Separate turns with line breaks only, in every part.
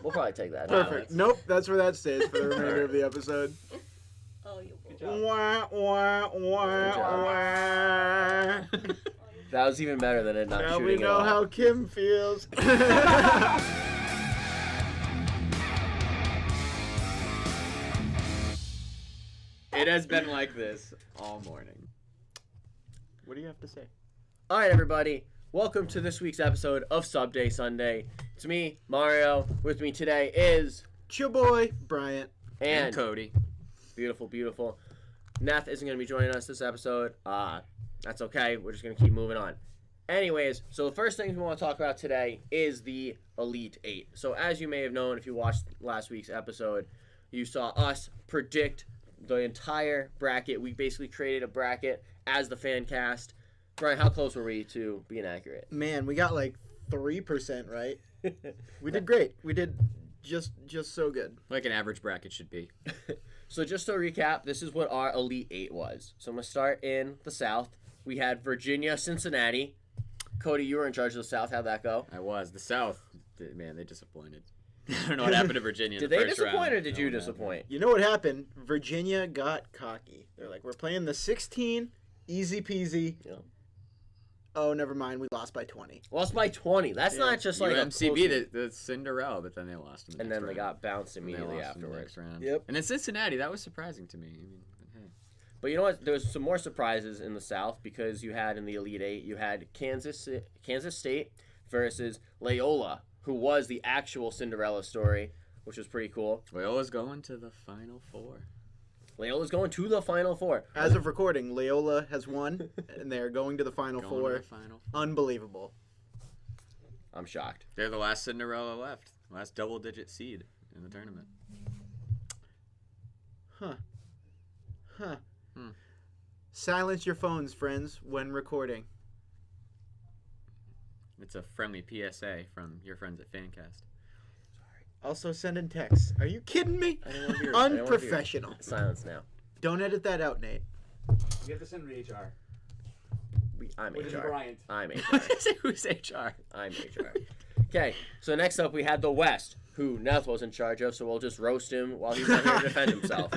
We'll probably take that.
Perfect. Nope, that's where that stays for the remainder of the episode.
Oh, you
Good job.
Wah, wah, wah, wah.
That was even better than it not
Now
shooting
we know
at all.
how Kim feels.
It has been like this all morning.
What do you have to say?
All right, everybody. Welcome to this week's episode of Sunday. It's me, Mario. With me today is...
Your boy, Bryant.
And
Cody.
Beautiful. Neth isn't going to be joining us this episode. That's okay. We're just going to keep moving on. Anyways, so the first thing we want to talk about today is the Elite Eight. So as you may have known, if you watched last week's episode, you saw us predict the entire bracket. We basically created a bracket as the FanCast. Brian, how close were we to being accurate?
Man, we got like 3% right. We did great. We did just so good.
Like an average bracket should be.
So just to recap, this is what our Elite Eight was. So I'm going to start in the South. We had Virginia, Cincinnati. Cody, you were in charge of the South. How'd that go?
I was. The South, man, they disappointed. I don't know what happened to Virginia in
Did
the
they
first
disappoint
round.
or did you
No,
disappoint?
You know what happened? Virginia got cocky. They're like, we're playing the 16, easy peasy.
Yeah.
Oh, never mind. We lost by 20.
Lost by 20. That's not just like
UMCB, the Cinderella, but then they lost in the
and
next
then they
round.
got bounced
And they
immediately
lost in the
afterwards.
next round.
Yep.
And then Cincinnati, that was surprising to me. I mean, hey.
But you know what? There was some more surprises in the South because you had in the Elite Eight, you had Kansas State versus Loyola, who was the actual Cinderella story, which was pretty cool.
Loyola's going to the Final Four.
Loyola's going to the Final Four.
As of recording, Loyola has won, and they're going to the Final
Going
Four.
to the Final Four.
Unbelievable.
I'm shocked.
They're the last Cinderella left. Last double-digit seed in the tournament.
Huh.
Hmm.
Silence your phones, friends, when recording.
It's a friendly PSA from your friends at FanCast.
Also send in texts. Are you kidding me?
I didn't want to hear it. I didn't want to hear it.
Unprofessional.
Silence now.
Don't edit that out, Nate.
You have to send me HR.
I'm
Which is
HR.
Bryant.
I'm HR.
Who's HR?
I'm HR. Okay, so next up we had the West, who Neth was in charge of, so we'll just roast him while he's not here to defend himself.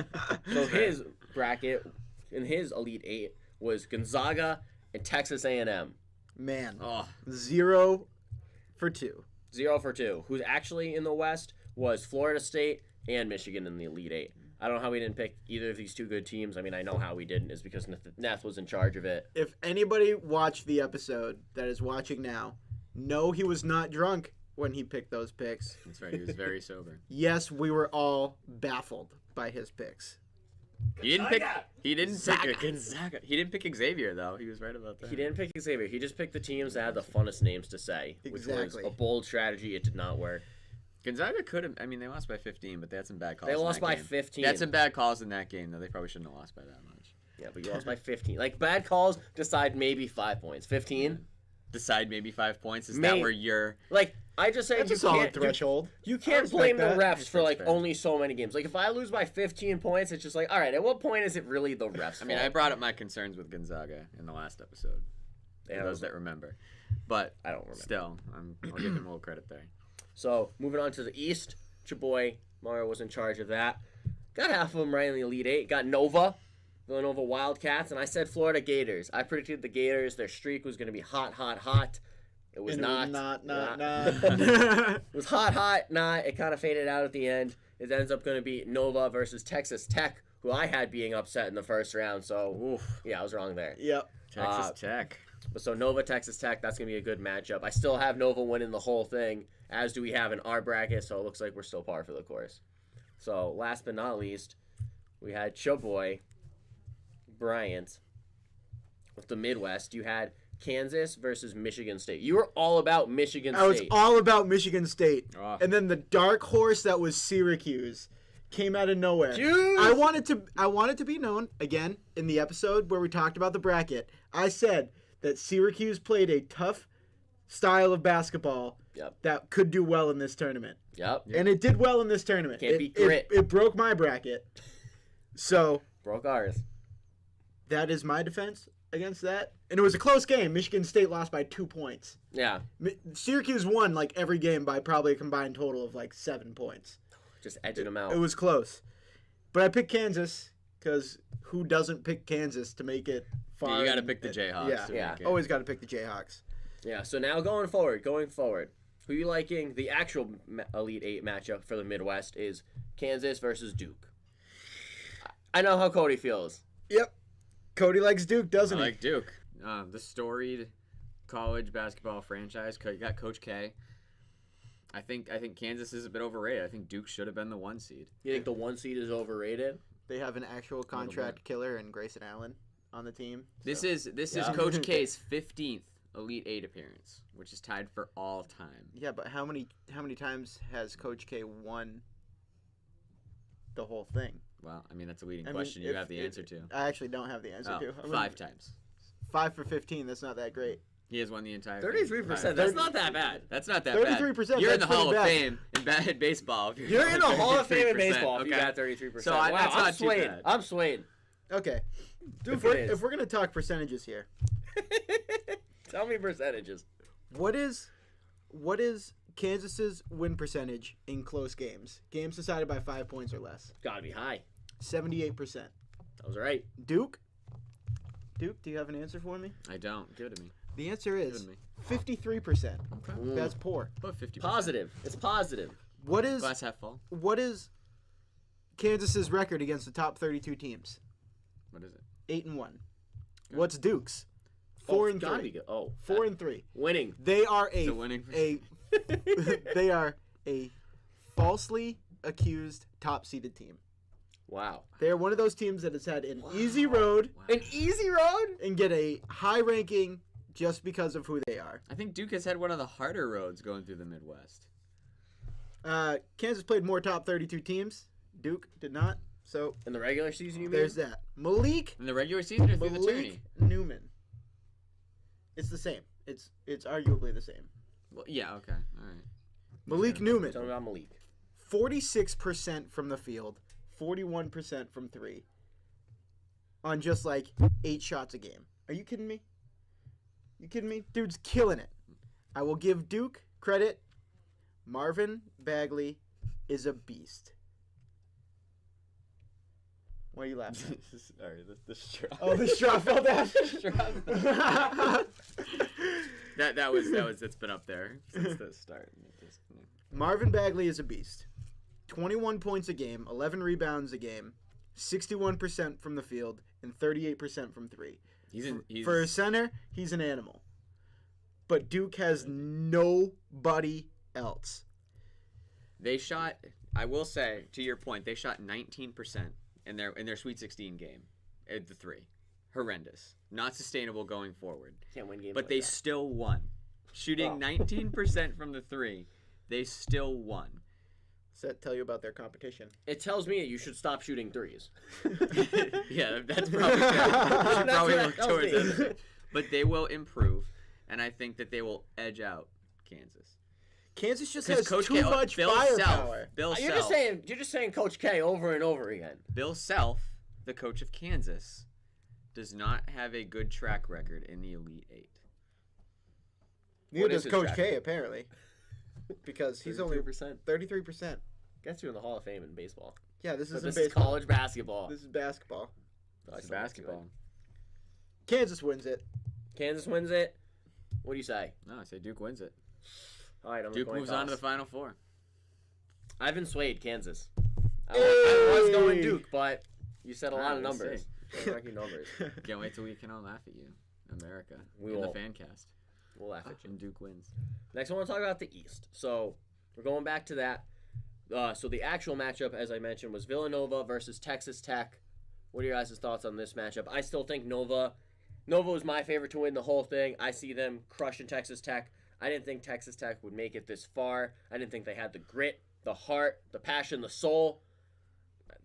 So his bracket in his Elite Eight was Gonzaga and Texas A&M.
Man.
Oh,
0 for 2.
0 for 2. Who's actually in the West was Florida State and Michigan in the Elite Eight. I don't know how we didn't pick either of these two good teams. I mean, I know how we didn't is because Neth was in charge of it.
If anybody watched the episode that is watching now, know he was not drunk when he picked those picks.
that's right. He was very sober.
Yes, we were all baffled by his picks.
He didn't pick. He didn't
Zaga.
pick Gonzaga. He didn't pick Xavier though. He was right about that.
He didn't pick Xavier. He just picked the teams that had the funnest names to say, which
Exactly.
was a bold strategy. It did not work.
Gonzaga could have. I mean, they lost by 15, but they had some bad calls.
They
in
lost
that
by
game.
15.
They had some bad calls in that game, though. They probably shouldn't have lost by that much.
Yeah, but you lost by 15. Like, bad calls decide maybe 5 points. 15?
Decide maybe 5 points. Is
May-
that where you're?
Like, I just say
That's
you
a solid
can't
threshold.
You
I
can't
respect
blame the
that.
refs for like
fair.
only so many games. Like if I lose by 15 points, it's just like, all right, at what point is it really the refs?
I mean, I brought up my concerns with Gonzaga in the last episode.
Yeah,
For those that remember, but
I don't remember.
Still, I'll give him a little credit there.
So moving on to the East, your boy Mario was in charge of that. Got half of them right in the Elite Eight. Got Villanova Wildcats, and I said Florida Gators. I predicted the Gators. Their streak was going to be hot. It was
And
not.
Not.
It was hot. Not. It kind of faded out at the end. It ends up going to be Nova versus Texas Tech, who I had being upset in the first round. So,
Oof.
yeah, I was wrong there.
Yep.
Texas Tech.
But so Nova, Texas Tech, that's going to be a good matchup. I still have Nova winning the whole thing, as do we have in our bracket, so it looks like we're still par for the course. So last but not least, we had Choboy, Bryant. With the Midwest, you had Kansas versus Michigan State. You were all about Michigan State.
I was all about Michigan State.
Oh.
And then the dark horse that was Syracuse came out of nowhere.
Juice!
I wanted to be known, again, in the episode where we talked about the bracket. I said that Syracuse played a tough style of basketball
Yep.
that could do well in this tournament.
Yep.
And it did well in this tournament.
Can't beat grit.
It broke my bracket. So
Broke ours.
that is my defense. against that, and it was a close game. Michigan State lost by 2 points.
Yeah.
Syracuse won like every game by probably a combined total of like 7 points.
Just edging them out.
It was close, but I picked Kansas because who doesn't pick Kansas to make it far?
Yeah, you got to pick the Jayhawks.
Yeah,
to
yeah.
make it.
Always got to pick the Jayhawks.
Yeah, so now going forward, who you liking? The actual Elite Eight matchup for the Midwest is Kansas versus Duke. I know how Cody feels.
Yep. Cody likes Duke, doesn't
I
he?
like Duke. The storied college basketball franchise. You got Coach K. I think Kansas is a bit overrated. I think Duke should have been the 1 seed.
You think the 1 seed is overrated?
They have an actual contract killer in Grayson Allen on the team.
This
so.
is Coach K's 15th Elite Eight appearance, which is tied for all time.
Yeah, but how many times has Coach K won the whole thing?
Well, I mean, that's a leading question you have the answer to.
I actually don't have the answer to.
5 times.
5 for 15, that's not that great.
He has won the entire
33%. That's not that bad.
That's not that bad.
33%.
You're in
that's
the Hall of
pretty
Fame in baseball.
You're in the Hall of Fame in baseball if you
okay.
got 33%.
So
wow,
that's
I'm
not too
swayed.
bad.
I'm swayed.
Okay.
Dude,
If we're going to talk percentages here,
Tell me percentages.
what is Kansas's win percentage in close games? Games decided by 5 points or less.
Gotta be high.
78%.
That was right.
Duke, do you have an answer for me?
I don't. Give it to me.
The answer is
Give
53%.
Okay.
That's poor.
About 50%.
Positive. It's positive.
What is
Glass half full.
Kansas's record against the top 32 teams?
What is it?
8-1. What's Duke's? 4 and
Gotta
3.
be good. Oh,
4 and 3.
winning.
They are
It's a winning.
they are a falsely accused top-seeded team.
Wow.
They are one of those teams that has had an easy road
An easy road?
and get a high ranking just because of who they are.
I think Duke has had one of the harder roads going through the Midwest.
Kansas played more top 32 teams. Duke did not. So
In the regular season, you mean?
there's that. Malik
In the regular season or through the tourney?
Newman. It's the same. It's arguably the same.
Well, yeah, okay. All right.
Malik Newman,
Tell me about Malik.
46% from the field, 41% from 3 on just like 8 shots a game. Are you kidding me? Dude's killing it. I will give Duke credit. Marvin Bagley is a beast. Why are you laughing?
Sorry, the straw.
Oh, the straw fell down.
It's been up there since the start.
Marvin Bagley is a beast. 21 points a game, 11 rebounds a game, 61% from the field, and 38% from 3. For a center, he's an animal. But Duke has nobody else.
They shot. I will say, to your point, they shot 19% in their Sweet 16 game at the 3. Horrendous. Not sustainable going forward.
Can't win games
But
like
they
that.
still won. Shooting 19% from the 3, they still won.
Does that tell you about their competition?
It tells me that you should stop shooting threes.
Yeah, that's probably fair. You should probably
what
look
that
towards
tells me.
it. But they will improve, and I think that they will edge out Kansas.
Kansas just
'Cause
has
Coach
too
K,
much
Bill
firepower.
You're just saying Coach K over and over again.
Bill Self, the coach of Kansas, does not have a good track record in the Elite Eight.
Neither
What is
does
his
Coach
track
K,
record?
apparently. Because he's only
33%.
33%.
Gets you in the Hall of Fame in baseball.
Yeah, this
But
isn't
this is
baseball.
college basketball.
This is basketball.
I
It's
still want to do
basketball.
it.
Kansas wins it.
Kansas wins it. What do you say?
No, I say Duke wins it.
All right, I'm
Duke
going
moves on to the Final Four.
I've been swayed Kansas. I was going
Hey!
Duke, but you said a lot of
We'll
numbers.
see.
Lucky numbers.
Can't wait till we can all laugh at you, America.
We
in
will.
the FanCast.
We'll laugh at you.
And Duke wins.
Next, I want to talk about the East. So we're going back to that. So the actual matchup, as I mentioned, was Villanova versus Texas Tech. What are your guys' thoughts on this matchup? I still think Nova was my favorite to win the whole thing. I see them crushing Texas Tech. I didn't think Texas Tech would make it this far. I didn't think they had the grit, the heart, the passion, the soul.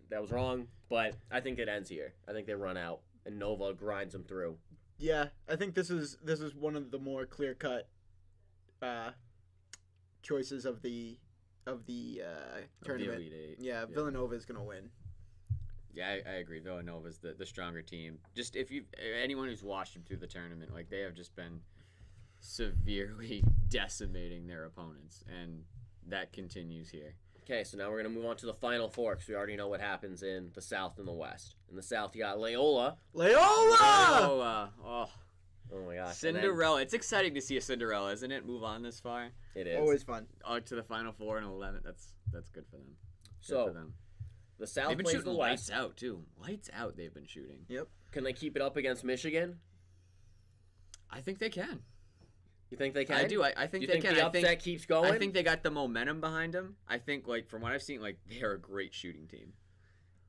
That was wrong, but I think it ends here. I think they run out, and Nova grinds them through.
Yeah, I think this is one of the more clear-cut choices of the tournament.
Elite Eight.
Yeah, Villanova is going to win.
Yeah, I agree. Villanova's the stronger team. Just anyone who's watched them through the tournament, like they have just been severely decimating their opponents, and that continues here.
Okay, so now we're going to move on to the Final Four because we already know what happens in the South and the West. In the South, you got Loyola.
Loyola!
Oh
Oh my gosh.
Cinderella. It's exciting to see a Cinderella, isn't it? Move on this far.
It is.
Always fun.
To the Final Four and 11. That's good for them.
So,
for them.
the South
They've been
plays
shooting
the
lights
West.
out, too. Lights out they've been shooting.
Yep.
Can they keep it up against Michigan?
I think they can.
You think they can?
I do. I think
you
they
think
can.
the upset keeps going?
I think they got the momentum behind them. I think, like, from what I've seen, like, they're a great shooting team.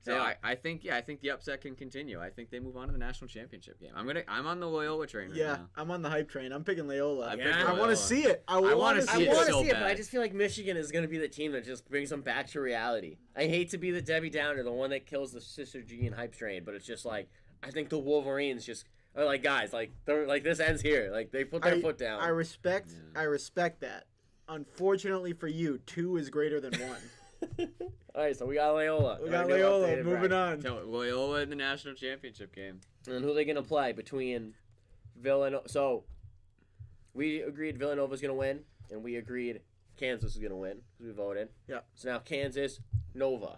So
Yeah.
I think the upset can continue. I think they move on to the national championship game. I'm on the Loyola train right
Yeah,
now.
I'm on the hype train. I'm picking Loyola.
I'm
picking
I want
Loyola.
to see it. I
wanna
want to
I
see it
want to
so
see it, but I
bad.
just feel like Michigan is going to be the team that just brings them back to reality. I hate to be the Debbie Downer, the one that kills the Sister Jean hype train, but it's just like I think the Wolverines just are like, guys, like they're like, this ends here. Like they put their foot down.
I respect that. Unfortunately for you, 2 is greater than 1.
All right, so we got Loyola.
We got Loyola. Moving on.
Loyola in the national championship game.
And who are they going to play between Villanova? So we agreed Villanova's going to win, and we agreed Kansas is going to win because we voted.
Yeah.
So now Kansas, Nova.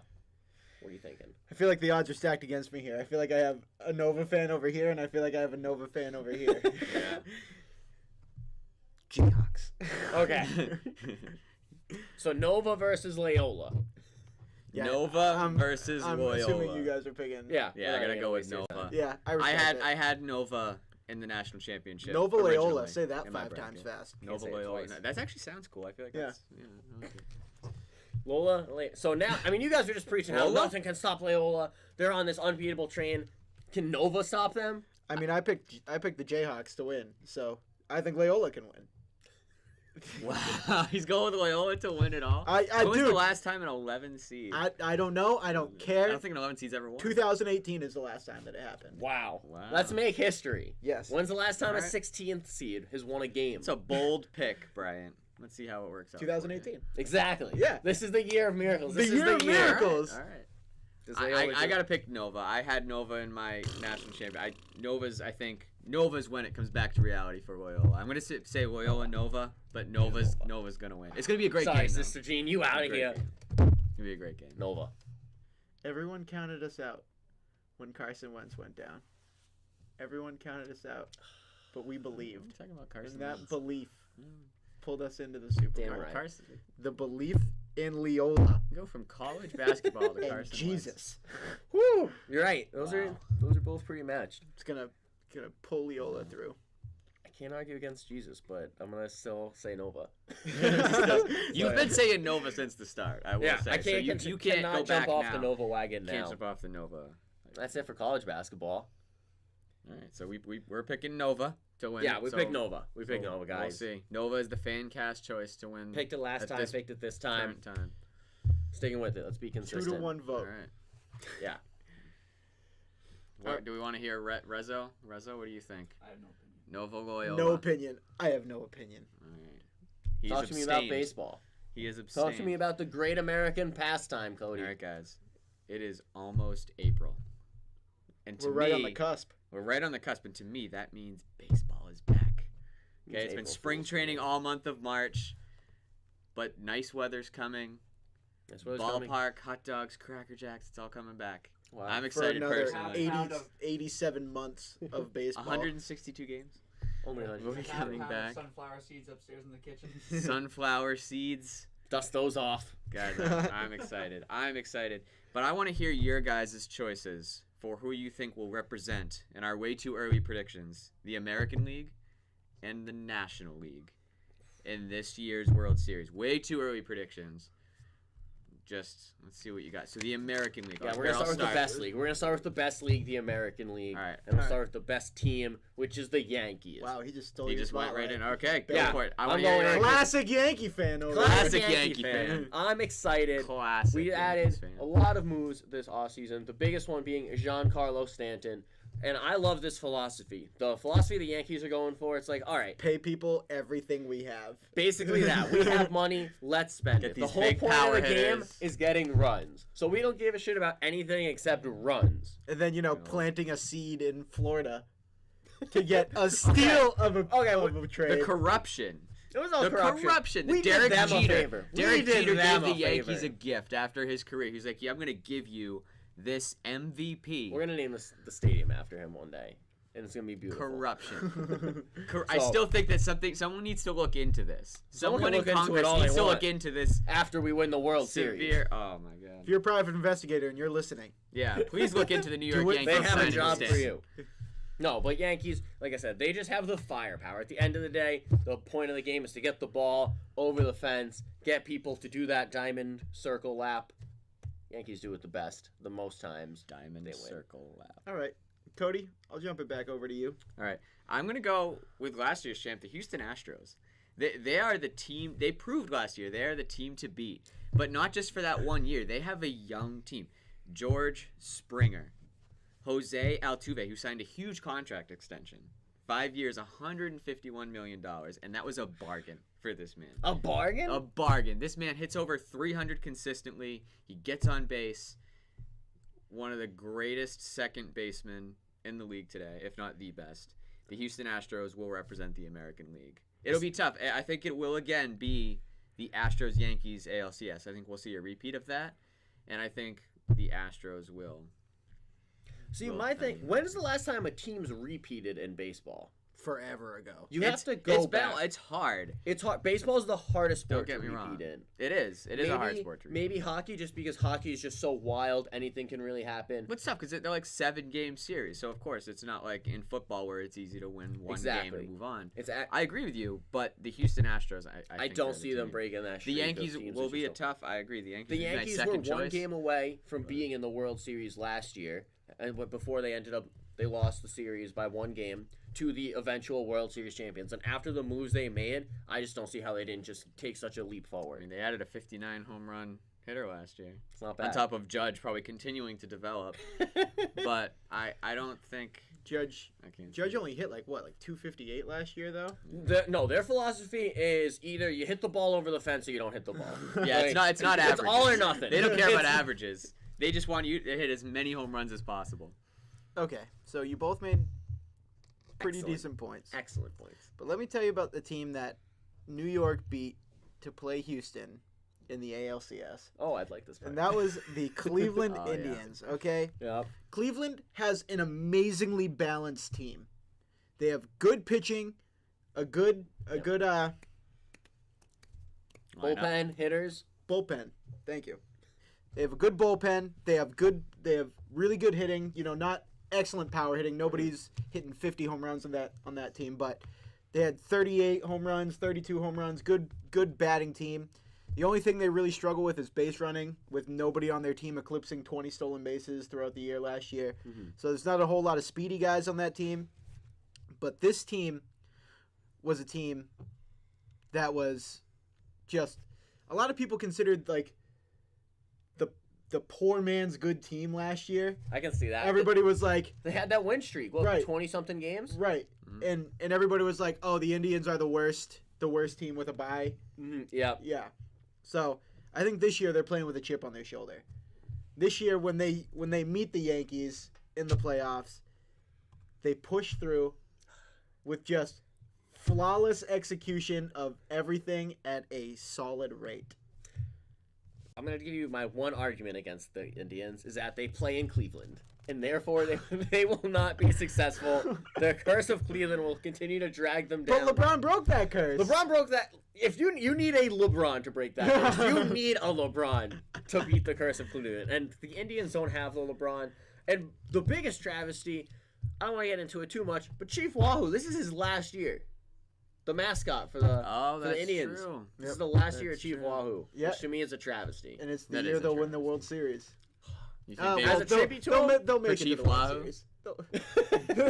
What are you thinking?
I feel like the odds are stacked against me here. I feel like I have a Nova fan over here, and I feel like I have a Nova fan over here.
Yeah.
Jayhawks.
Okay. So Nova versus Loyola.
Yeah,
Nova versus
I'm
Loyola.
assuming you guys are picking.
Yeah.
Yeah, I gotta go with Nova.
Yeah, I respect it.
I had Nova in the national championship.
Nova Loyola.
originally
Say that
in my
5 times
bracket.
fast.
Nova
say it
Loyola.
twice.
That actually sounds cool. I feel like
Yeah.
that's I like it.
Loyola. So now, I mean, you guys are just preaching how
Loyola?
nothing can stop Loyola. They're on this unbeatable train. Can Nova stop them?
I mean, I picked the Jayhawks to win, so I think Loyola can win.
Wow, he's going with Loyola to win it all.
I
When was
do.
the last time an 11 seed?
I don't know. I don't
I
care.
don't think an 11 seed's ever won.
2018 is the last time that it happened.
Wow.
Wow.
Let's make history.
Yes.
When's the last time a
Alright.
16th seed has won a game?
It's a bold pick, Brian. Let's see how it works out.
2018.
Exactly.
Yeah.
This is the year of miracles. This
The
is
year of miracles.
All right.
Does
I
Loyola
gotta pick Nova. I had Nova in my national champion. I think Nova's when it comes back to reality for Loyola. I'm gonna say Loyola Nova, but Nova's gonna win. It's gonna be a great
Sorry,
game. though.
Sister Jean, you out of
Great
here.
game. It's gonna be a great game.
Nova.
Everyone counted us out when Carson Wentz went down. Everyone counted us out, but we
I'm
believed,
talking about Carson
and that
Wentz.
belief pulled us into the Super
Damn
Bowl.
right.
Carson.
The belief in Loyola
Go from college basketball to
and
Carson
Jesus.
Woo! You're right. Those
Wow.
are both pretty matched.
It's gonna pull Loyola through.
I can't argue against Jesus, but I'm gonna still say Nova.
Wentz. You've been saying Nova since the start. I will
Yeah,
say.
I can't.
So you can't
cannot
go
jump
back
off
now.
the Nova wagon
Can't
now.
jump off the Nova.
That's it for college basketball.
All right, so we're picking Nova to win.
Yeah,
it,
we
so-
picked Nova. We picked
so
Nova, guys.
We'll see. Nova is the FanCast choice to win.
Picked it last
at
time.
this
Picked it this time.
current time.
Sticking with it. Let's be
2
consistent.
to 1
All
vote.
right.
Yeah.
Do we want to hear Rezo? Rezo, what do you think?
I have no opinion.
Nova Loyola.
No opinion. I have no opinion.
All right. He's
Talk to me about
abstained.
baseball.
He is abstained.
Talk to me about the great American pastime, Cody.
All right, guys. It is almost April, and to
We're right
me,
on the cusp.
we're right on the cusp, and to me, that means baseball is back. Okay, it's been
April
spring
Fool's
training
Day.
all month of March, but nice weather's coming.
That's what it's coming.
Ballpark, hot dogs, Cracker Jacks, it's all coming back.
Wow.
I'm
For
excited
another
personally.
87 months of baseball.
162 games.
Only
We'll
100.
be
Half a
coming
pound
back.
of sunflower seeds upstairs in the kitchen.
Sunflower seeds.
Dust those off.
Guys, I'm excited. I'm excited. But I want to hear your guys' choices for who you think will represent in our way too early predictions the American League and the National League in this year's World Series. Way too early predictions. Just let's see what you got. So the American League.
Yeah, we're
Here,
gonna
I'll
start with the best league. We're gonna start with the best league, the American League.
All right.
And we'll
All
start with the best team, which is the Yankees.
Wow, he just stole
He
your
just went right
spotlight.
in. Okay, go
Yeah,
for it. I
I'm
want to hear
going
your
Classic Yankee fan over there.
Classic Yankee fan.
I'm excited.
classic.
We
Yankees
added
fan.
a lot of moves this offseason. The biggest one being Giancarlo Stanton, And I love this philosophy. The philosophy the Yankees are going for, it's like, all right,
Pay people everything we have.
basically that. We have money, let's spend
Get
it. The
these
whole
big
point of
power
the game
hitters.
is getting runs. So we don't give a shit about anything except runs.
And then, planting a seed in Florida to get a steal of a trade.
The corruption.
It was all
The corruption.
We
Derek
did them
Jeter.
a favor.
Derek
we did
Jeter
them
gave
a
the Yankees
favor.
a gift after his career. He's like, yeah, I'm going to give you this MVP.
We're going to name the stadium after him one day. And it's going to be beautiful.
Corruption. I
So-
still think that someone needs to look into this.
Someone
Someone
can
in
look into it
Congress
all
needs
they
to
want.
look into this
After we win the World Series.
severe. Oh my god.
If you're a private investigator and you're listening,
Yeah, please look into the New York
Do it.
Yankees.
They have a
signing
job
stance.
for you. No, but Yankees, like I said, they just have the firepower. At the end of the day, the point of the game is to get the ball over the fence, get people to do that diamond circle lap. Yankees do it the most times.
Diamond
They win.
circle lap.
all right, Cody, I'll jump it back over to you.
All right, I'm gonna go with last year's champ, the Houston Astros. They are the team. They proved last year they are the team to beat, but not just for that 1 year. They have a young team. George Springer, Jose Altuve, who signed a huge contract extension, 5 years, $151 million, and that was a bargain for this man.
A bargain?
A bargain. This man hits over 300 consistently. He gets on base. One of the greatest second basemen in the league today, if not the best. The Houston Astros will represent the American League. It'll be tough. I think it will again be the Astros-Yankees ALCS. I think we'll see a repeat of that, and I think the Astros will.
See,
Well,
my
I
thing,
mean-
when is the last time a team's repeated in baseball?
Forever ago.
You have to go back.
It's hard.
It's hard. Baseball is the hardest sport
Don't get
to
me
repeat
wrong.
in.
It is. It is a hard sport to repeat.
Maybe hockey, just because hockey is just so wild, anything can really happen.
What's tough because they're like 7-game series, so of course it's not like in football where it's easy to win one game
Exactly.
and move on.
It's
I agree with you, but the Houston Astros, I think
don't
they're
see
the
them
team.
breaking that
The
streak.
Yankees
Those teams
will
are
be a
just so-
tough. I agree. The Yankees.
The
will be my
Yankees were
second
one
choice.
game away from being in the World Series last year, and before they lost the series by one game to the eventual World Series champions. And after the moves they made, I just don't see how they didn't just take such a leap
I
forward.
mean, they added a 59 home run hitter last year,
It's not
on
bad.
top of Judge probably continuing to develop. But I don't think
Judge
I can't.
Judge only hit like 258 last year though.
Their philosophy is either you hit the ball over the fence or you don't hit the ball.
Yeah, it's not. It's not
It's
averages.
all or nothing.
They don't care about
It's-
averages. They just want you to hit as many home runs as possible.
Okay, so you both made pretty
Excellent.
decent points.
Excellent points.
But let me tell you about the team that New York beat to play Houston in the ALCS.
Oh, I'd like this.
And that was the Cleveland
Oh, yeah.
Indians, okay?
Yeah.
Cleveland has an amazingly balanced team. They have good pitching, a good
Lineup.
Bullpen hitters.
bullpen. Thank you. They have a good bullpen. They have really good hitting, not excellent power hitting. Nobody's hitting 50 home runs on that team, but they had 38 home runs, 32 home runs, good batting team. The only thing they really struggle with is base running, with nobody on their team eclipsing 20 stolen bases throughout the year last year.
Mm-hmm.
So there's not a whole lot of speedy guys on that team. But this team was a team that was just a lot of people considered like the poor man's good team last year.
I can see that.
Everybody was like,
They had that win streak. What,
Right.
20-something games?
right.
Mhm.
And everybody was like, oh, the Indians are the worst team with a bye.
Mm-hmm. Yeah.
Yeah. So I think this year they're playing with a chip on their shoulder. This year when they meet the Yankees in the playoffs, they push through with just flawless execution of everything at a solid rate.
I'm going to give you my one argument against the Indians is that they play in Cleveland. And therefore, they will not be successful. The curse of Cleveland will continue to drag them down.
But LeBron broke that curse.
LeBron broke that. If you need a LeBron to break that curse, you need a LeBron to beat the curse of Cleveland. And the Indians don't have the LeBron. And the biggest travesty, I don't want to get into it too much, but Chief Wahoo, this is his last year. The mascot for the,
Oh,
for
that's
the Indians.
true.
This is the last year of
That's
Chief
true.
Wahoo,
Yeah.
which to me is a travesty.
And it's the
That
year
is a
they'll win the
travesty.
World Series.
You
As
think
a tribute to him?
they'll make it
Chief
to the World
Wahoo?
Series.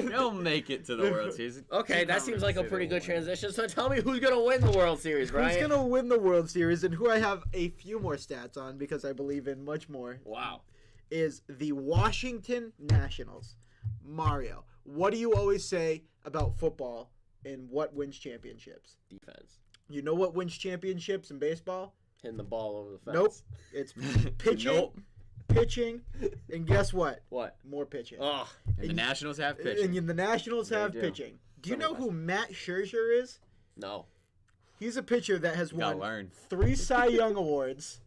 they'll make it to the World Series.
Okay,
Two
that seems like a
conferences
pretty
they
good
won.
transition. So tell me who's going to win the World Series, Brian?
Who's going to win the World Series and who I have a few more stats on because I believe in much more
Wow.
is the Washington Nationals. Mario, what do you always say about football and what wins championships?
Defense.
You know what wins championships in baseball?
Hitting the ball over the fence.
Nope. It's pitching,
Nope.
pitching, and guess what?
What?
More pitching.
Oh,
And the Nationals have pitching.
And the Nationals
They
have
do.
pitching. Do you
Some
know
of
who
us.
Matt Scherzer is?
no.
He's a pitcher that has
You gotta
won
learn.
3 Cy Young Awards,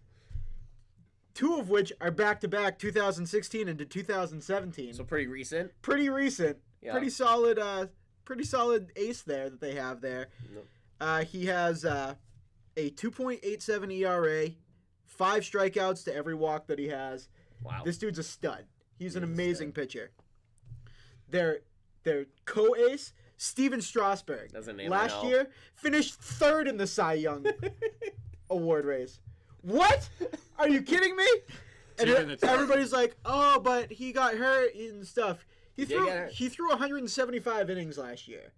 2 of which are back-to-back 2016 into 2017.
So pretty recent.
Pretty recent.
Yeah.
Pretty solid ace there that they have there.
Nope.
He has a 2.87 ERA, 5 strikeouts to every walk that he has.
Wow.
This dude's a stud. He's an
He is a
amazing
stud.
pitcher. Their co-ace, Steven Strasburg,
Doesn't name
last
I know.
year finished 3rd in the Cy Young award race. What? Are you kidding me? And
Two in the top.
everybody's like, "Oh, but he got hurt and stuff." He
did
threw
get hurt.
he threw 175 innings last year,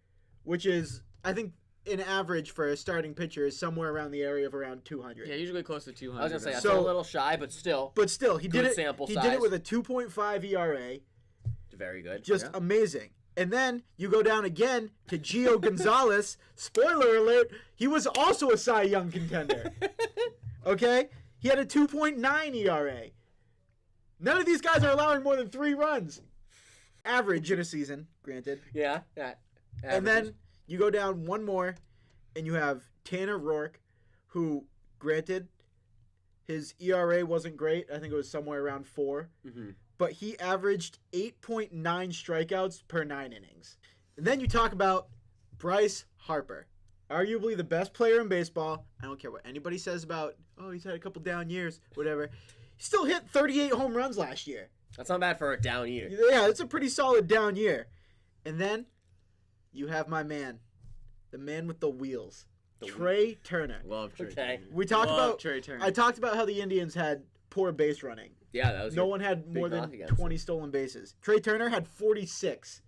which is, I think, an average for a starting pitcher is somewhere around the area of around 200.
Yeah, usually close to 200.
I was gonna say that's
So-
a little shy, but still
But still, he
Good
did it.
sample
He did
size.
it with a 2.5 ERA.
very good.
Just
Yeah.
amazing. And then you go down again to Gio Gonzalez. Spoiler alert, he was also a Cy Young contender. Okay? He had a 2.9 ERA. None of these guys are allowing more than 3 runs. Average in a season, granted.
Yeah. Yeah.
And then you go down one more, and you have Tanner Rourke, who, granted, his ERA wasn't great. I think it was somewhere around 4.
Mhm.
But he averaged 8.9 strikeouts per 9 innings. And then you talk about Bryce Harper, arguably the best player in baseball. I don't care what anybody says about, oh, he's had a couple down years, whatever. He still hit 38 home runs last year.
That's not bad for a down year.
Yeah, it's a pretty solid down year. And then you have my man, the man with the wheels, Trey Turner.
Love Trey.
Okay.
Turner.
We talked
Love
about
Trey Turner.
I talked about how the Indians had poor base running.
Yeah, that was
No
your
one had
big
more
knock
than
against
20 stolen bases. Trey Turner had 46.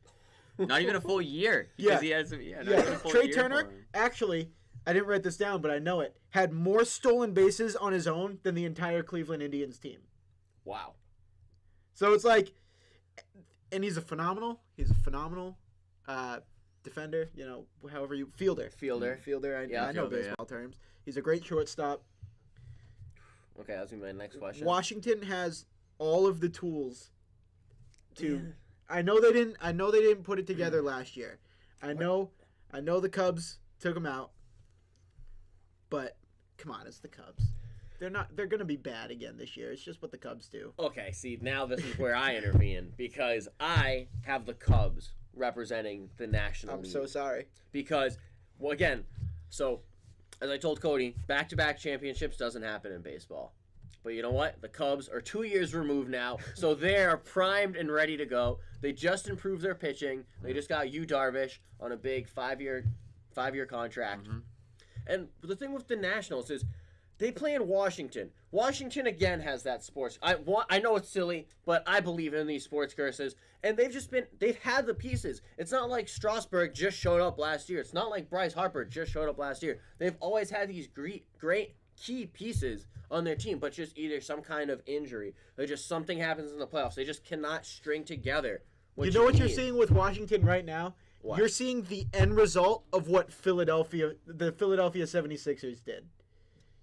Not even a full year.
Yeah.
Because he had some. Yeah. Not even a
Yeah,
full
Trey
year
Turner
for him.
actually, I didn't write this down, but I know it, had more stolen bases on his own than the entire Cleveland Indians team.
Wow.
So it's like, and he's a phenomenal defender, you know, however you, fielder.
Fielder.
I
Yeah,
know
fielder,
baseball terms. He's a great shortstop.
Okay, that's gonna be my next question.
Washington has all of the tools to. I know they didn't put it together last year. I know the Cubs took them out. But come on, it's the Cubs. They're going to be bad again this year. It's just what the Cubs do.
Okay, see, now this is where I intervene because I have the Cubs representing the National
I'm
League.
so sorry.
Because, well, again, so as I told Cody, back-to-back championships doesn't happen in baseball. But you know what? The Cubs are 2 years removed now, so they're primed and ready to go. They just improved their pitching. They just got Yu Darvish on a big five-year contract.
Mm-hmm.
And the thing with the Nationals is they play in Washington. Washington, again, has that sports. I know it's silly, but I believe in these sports curses. And they've had the pieces. It's not like Strasburg just showed up last year. It's not like Bryce Harper just showed up last year. They've always had these great key pieces on their team, but just either some kind of injury or just something happens in the playoffs. They just cannot string together.
You know what you're
need.
seeing with Washington right now?
What?
You're seeing the end result of what the Philadelphia 76ers did.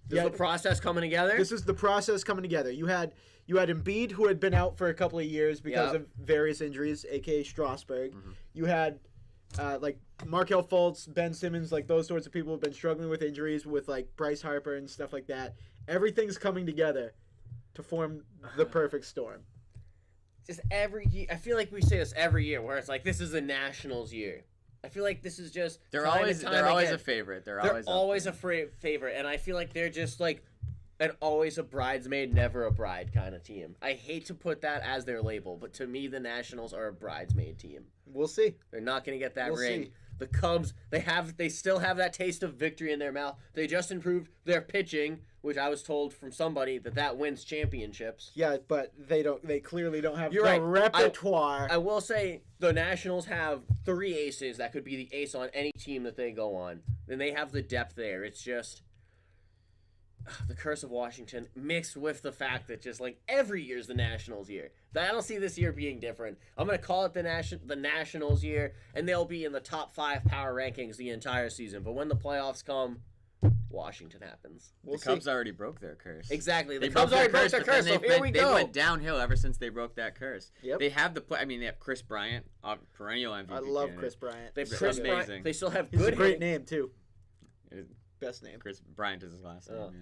This is the process coming together?
This is the process coming together. You had Embiid, who had been out for a couple of years because
Yep.
of various injuries, aka Strasburg.
Mm-hmm.
You had like Markelle Fultz, Ben Simmons, like those sorts of people have been struggling with injuries with like Bryce Harper and stuff like that. Everything's coming together to form the perfect storm.
Just every year. I feel like we say this every year where it's like, this is the Nationals year. I feel like this is just
They're
time and
always
time
always
again.
a favorite. They're
They're
always
a favorite, and I feel like they're just like an always a bridesmaid, never a bride kind of team. I hate to put that as their label, but to me, the Nationals are a bridesmaid team.
We'll see.
They're not going to get that
We'll
ring.
see.
The Cubs, they still have that taste of victory in their mouth. They just improved their pitching, which I was told from somebody that wins championships.
Yeah, but they clearly don't have
You're
the
right.
repertoire.
I will say the Nationals have 3 aces that could be the ace on any team that they go on. Then they have the depth there. It's just the curse of Washington mixed with the fact that just like every year's the Nationals year. I don't see this year being different. I'm gonna call it the Nationals year, and they'll be in the top 5 power rankings the entire season. But when the playoffs come, Washington happens.
The Cubs already broke their curse.
Exactly. The
They
Cubs already broke their curse, so here we go.
They went downhill ever since they broke that curse.
Yep.
They have they have Chris Bryant, perennial MVP.
I love
candidate.
Chris Bryant.
They have
It's
Chris
amazing.
Bryant. They still have
He's
good
a great
hitting.
name too.
It-
Best name.
Chris Bryant is his last name.
Oh.
Yeah.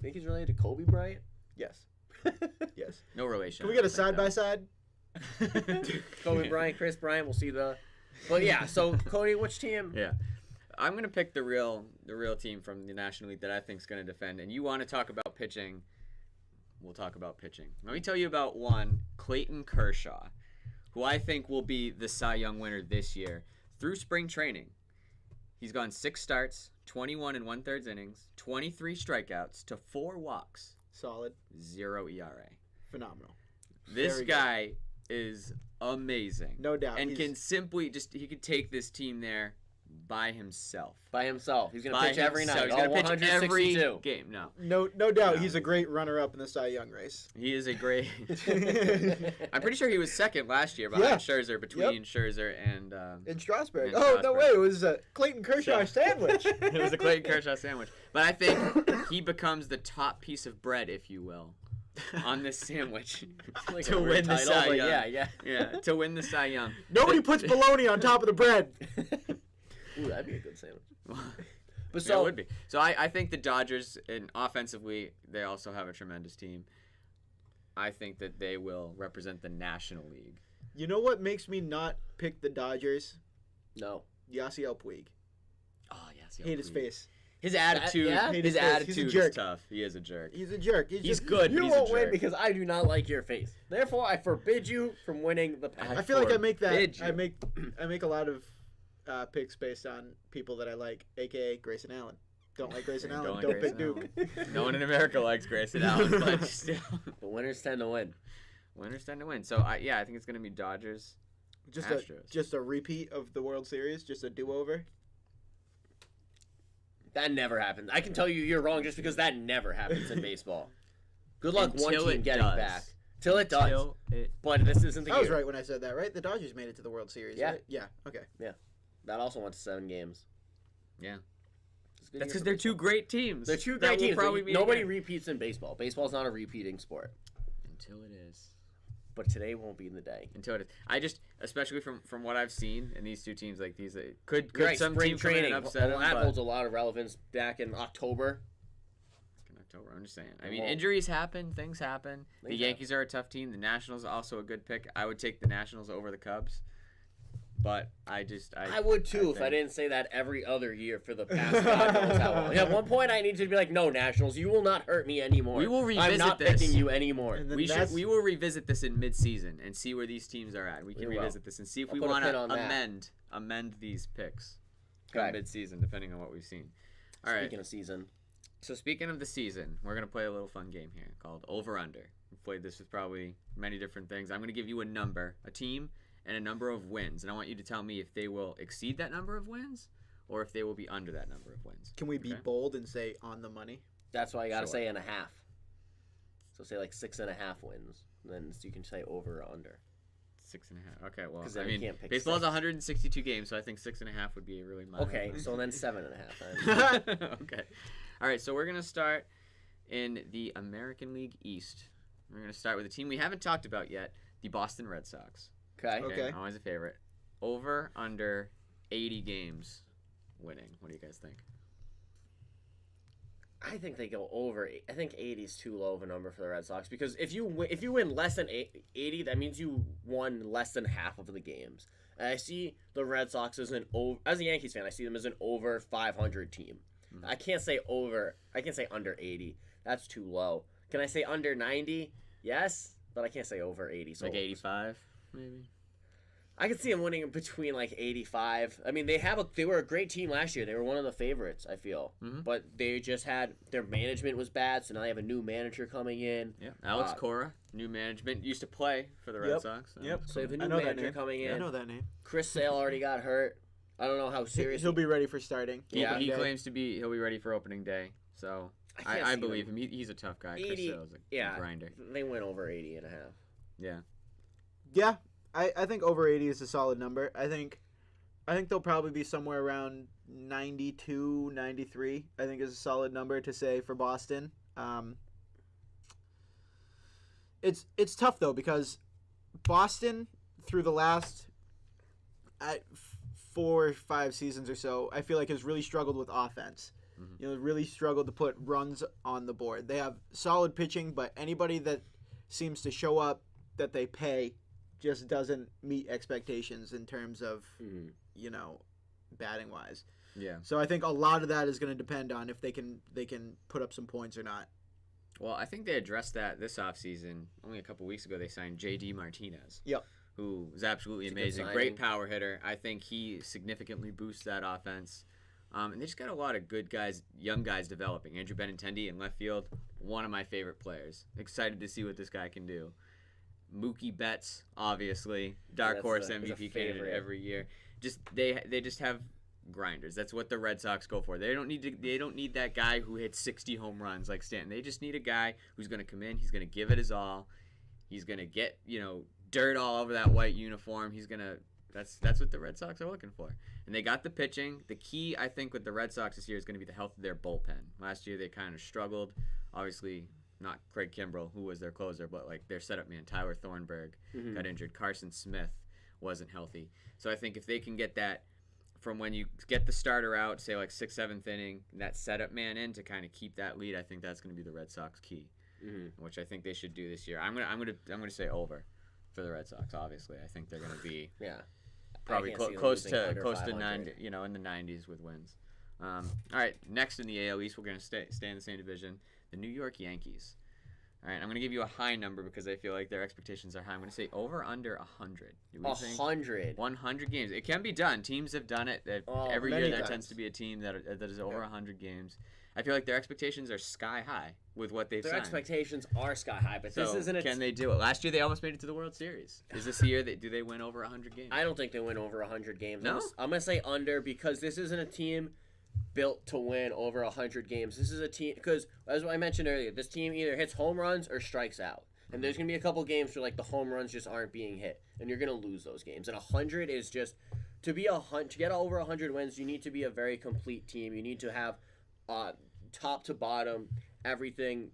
Think he's related to Kobe Bryant?
Yes. Yes.
No relation.
Can we get a side by side?
Kobe Bryant, Chris Bryant. We'll see the. But yeah, so Cody, which team?
Yeah. I'm gonna pick the real team from the National League that I think is gonna defend. And you want to talk about pitching? We'll talk about pitching. Let me tell you about one, Clayton Kershaw, who I think will be the Cy Young winner this year. Through spring training, he's gone 6 starts, 21 and 1/3 innings, 23 strikeouts to 4 walks,
Solid.
0 ERA.
Phenomenal.
This
Very
guy is amazing.
No doubt.
And
He's-
can simply he could take this team there by himself.
By himself. He's gonna
By
pitch every
himself.
night.
He's
All
gonna pitch every
162.
game. No,
No doubt
No.
he's a great runner-up in the Cy Young race.
he is a great. I'm pretty sure he was second last year
Yeah.
behind Scherzer, between Scherzer and.
In Strasburg.
In
Oh, no
Strasburg.
way. It was a Clayton Kershaw sandwich.
It was a Clayton Kershaw sandwich. But I think he becomes the top piece of bread, if you will, on this sandwich
Like
to
a
win the
title,
Cy
but
Young.
yeah.
Yeah, to win the Cy Young.
Nobody puts bologna on top of the bread.
Ooh, that'd be a good sandwich. But
So
so
it would be. So I think the Dodgers, and offensively, they also have a tremendous team. I think that they will represent the National League.
You know what makes me not pick the Dodgers?
no.
Yasiel Puig.
Oh yes,
Hate his face.
His attitude.
Yeah?
Hate
His
his face. He's a
attitude is
jerk.
tough. He is a jerk.
He's a jerk.
He's
just,
good,
You
but he's a
won't win
jerk.
because I do not like your face. Therefore, I forbid you from winning the pack.
I feel like I make
forbid
that.
you.
I make a lot of picks based on people that I like, aka Grayson Allen. Don't like Grayson Allen.
like
Don't pick
Grayson
Duke.
No one in America likes Grayson Allen, but still,
The winners tend to win.
winners tend to win. So I think it's gonna be Dodgers. Astros.
Just a repeat of the World Series, just a do-over.
That never happens. I can tell you you're wrong just because that never happens in baseball. Good luck one
Until
team
it
getting
does.
back. Till it does.
Till it-
But this isn't the
I was
year.
right when I said that, right? The Dodgers made it to the World Series,
Yeah.
right? Yeah. Okay.
That also went to 7 games.
Yeah.
It's a good
That's
year
because
for
they're
baseball.
two great teams.
They're two
That
great
will
teams.
probably be
Nobody
again.
repeats in baseball. Baseball's not a repeating sport.
Until it is.
But today won't be the day.
Until it is. I just, especially from what I've seen in these two teams, like these, could
Right,
some
spring
team come in
training.
and upset them,
that
but
holds a lot of relevance back in October.
in October, I'm just saying. I
It
mean,
won't.
injuries happen, things happen. The
Things
Yankees are a tough team. The Nationals are also a good pick. I would take the Nationals over the Cubs, but I
would too if I
think-
didn't say that every other year for the past God knows how long. At one point, I need to be like, no, Nationals, you will not hurt me anymore.
We will
I'm
revisit
not
this.
picking you anymore.
And then
We will revisit this in mid-season and see where these teams are at. We can
We will.
revisit this and see if
I'll
we
put a
want
pin
to
on that.
amend these picks come
Okay.
mid-season, depending on what we've seen. All right.
Speaking of season,
So speaking of the season, we're gonna play a little fun game here called Over Under. We've played this with probably many different things. I'm gonna give you a number, a team, and a number of wins, and I want you to tell me if they will exceed that number of wins or if they will be under that number of wins.
Can we be
Okay.
bold and say on the money?
that's why you gotta
Sure.
say and a half. So say like 6.5 wins. Then you can say over or under.
6.5. Okay, well,
'Cause
I
then we
mean,
can't pick
baseball has
six.
162 games, so I think 6.5 would be a really mild.
Okay, so then 7.5. Then.
Okay. All right, so we're going to start in the American League East. We're going to start with a team we haven't talked about yet, the Boston Red Sox.
Okay.
Okay.
Always a favorite. Over, under 80 games winning. What do you guys think?
I think they go over. I think 80 is too low of a number for the Red Sox because if you win less than 80, that means you won less than half of the games. And I see the Red Sox as as a Yankees fan, I see them as an over 500 team.
Mhm.
I can't say over. I can't say under 80. That's too low. Can I say under 90? Yes, but I can't say over 80. So
Like 85, maybe?
I could see them winning between like 85. I mean, they were a great team last year. They were one of the favorites, I feel.
Mhm.
But they just had their management was bad, so now they have a new manager coming in.
Yeah. Alex
Uh,
Cora, new management, used to play for the Red
Yep.
Sox. So.
Yep.
So they have a
I
new
know that
manager
name.
coming
I
in.
know that name.
Chris Sale already got hurt. I don't know how serious.
He'll be ready for starting.
He,
Yeah.
he
Okay.
claims he'll be ready for opening day. So
can't
I
see
believe
them.
him. He's a tough guy. Chris
80,
Sale's a
yeah.
grinder.
They went over 80 and a half.
Yeah.
Yeah, I think over 80 is a solid number. I think they'll probably be somewhere around 92, 93. I think is a solid number to say for Boston. It's tough though because Boston through the last 4 or 5 seasons or so, I feel like has really struggled with offense.
Mm-hmm.
Really struggled to put runs on the board. They have solid pitching, but anybody that seems to show up that they pay just doesn't meet expectations in terms of batting wise.
Yeah.
So I think a lot of that is going to depend on if they can put up some points or not.
Well, I think they addressed that this offseason. Only a couple weeks ago, they signed J.D. Martinez.
Yep.
Who is absolutely
It's a good
amazing.
signing.
Great power hitter. I think he significantly boosts that offense. And they just got a lot of good guys, young guys developing. Andrew Benintendi in left field, one of my favorite players. Excited to see what this guy can do. Mookie Betts, obviously, dark
That's
horse
he's a
MVP
favorite.
candidate every year. Just they just have grinders. That's what the Red Sox go for. They don't need that guy who hits 60 home runs like Stanton. They just need a guy who's going to come in. He's going to give it his all. He's going to get dirt all over that white uniform. He's going to. That's what the Red Sox are looking for. And they got the pitching. The key, I think, with the Red Sox this year is going to be the health of their bullpen. Last year they kind of struggled. Obviously, not Craig Kimbrell, who was their closer, but like their setup man, Tyler Thornburg, got injured. Carson Smith wasn't healthy. So I think if they can get that from when you get the starter out, say like 6th, 7th inning, that setup man in to kind of keep that lead, I think that's going to be the Red Sox key, which I think they should do this year. I'm gonna say over for the Red Sox. Obviously, I think they're going to be probably
can't see them
close
losing
to
under 500.
90, in the 90s with wins. All right, next in the AL East, we're going to stay in the same division, the New York Yankees. All right, I'm going to give you a high number because I feel like their expectations are high. I'm going to say over under 100.
100.
100 games. It can be done. Teams have done it. Every
many
year there
times.
tends to be a team that is over 100 games. I feel like their expectations are sky high with what they've
Their
signed.
expectations are sky high, but
So
this isn't a
can they do it? Last year they almost made it to the World Series. Is this the year do they win over 100 games?
I don't think they win over 100 games.
No?
I'm going to say under because this isn't a team built to win over 100 games. This is a team because, as I mentioned earlier, this team either hits home runs or strikes out. And there's going to be a couple games where like the home runs just aren't being hit, and you're going to lose those games. And 100 is just to get over 100 wins, you need to be a very complete team. You need to have top to bottom everything.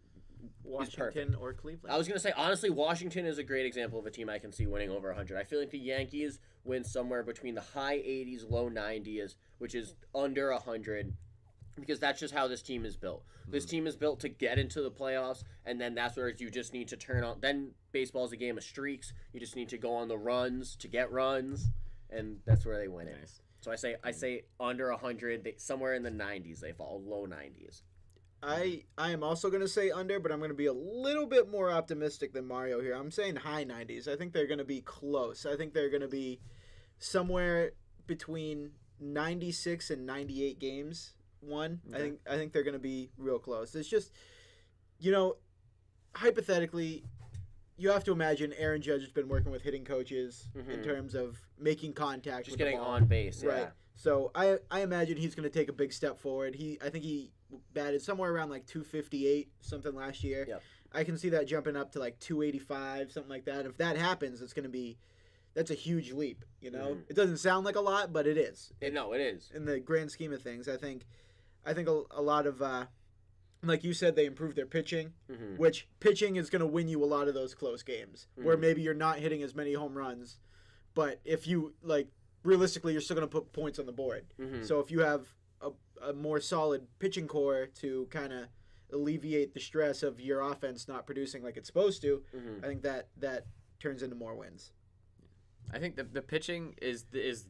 Washington or Cleveland.
I was going to say, honestly, Washington is a great example of a team I can see winning over 100. I feel like the Yankees win somewhere between the high 80s, low 90s, which is under 100, because that's just how this team is built. This team is built to get into the playoffs, and then that's where you just need to turn on. Then baseball's a game of streaks. You just need to go on the runs to get runs, and that's where they win it.
Nice.
So I say under 100, somewhere in the 90s they fall, low 90s.
I am also going to say under, but I'm going to be a little bit more optimistic than Mario here. I'm saying high 90s. I think they're going to be close. I think they're going to be somewhere between 96 and 98 games won.
Okay.
I think they're going to be real close. It's just, hypothetically, you have to imagine Aaron Judge has been working with hitting coaches in terms of making contact
Just
with
getting
the ball.
on base, yeah.
Right. So I imagine he's going to take a big step forward. I think he batted somewhere around like 258 something last year.
Yep.
I can see that jumping up to like 285 something like that. If that happens, that's a huge leap. It doesn't sound like a lot, but it is.
No, it is.
In the grand scheme of things, I think a lot of like you said, they improved their pitching, which pitching is going to win you a lot of those close games where maybe you're not hitting as many home runs, but if you realistically, you're still going to put points on the board. So if you have a more solid pitching core to kind of alleviate the stress of your offense not producing like it's supposed to, I think that turns into more wins.
I think the pitching is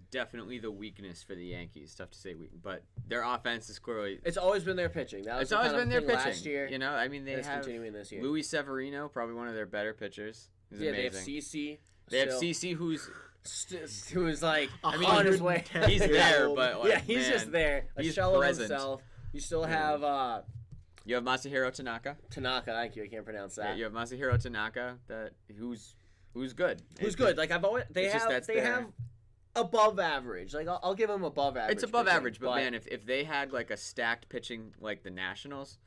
definitely the weakness for the Yankees. Tough to say weak, but their offense is clearly.
It's always been their pitching. That was
It's
the
always
kind of
been their
thing
pitching.
last year.
They
It's
have
continuing this year.
Luis Severino, probably one of their better pitchers. He's
They have
amazing.
CC.
They have CC, who's
who's like
I mean,
on his way.
110
he's there, but
Yeah, he's just there. A
he's
shell of
present.
himself. You still have
You have Masahiro Tanaka.
Tanaka. Thank you. I can't pronounce
Yeah,
that.
you have Masahiro Tanaka, who's good.
Who's good? Like they
It's just that's
they
their-
have above average. Like I'll give him above average.
It's above
pitching,
average, but man, if they had like a stacked pitching like the Nationals,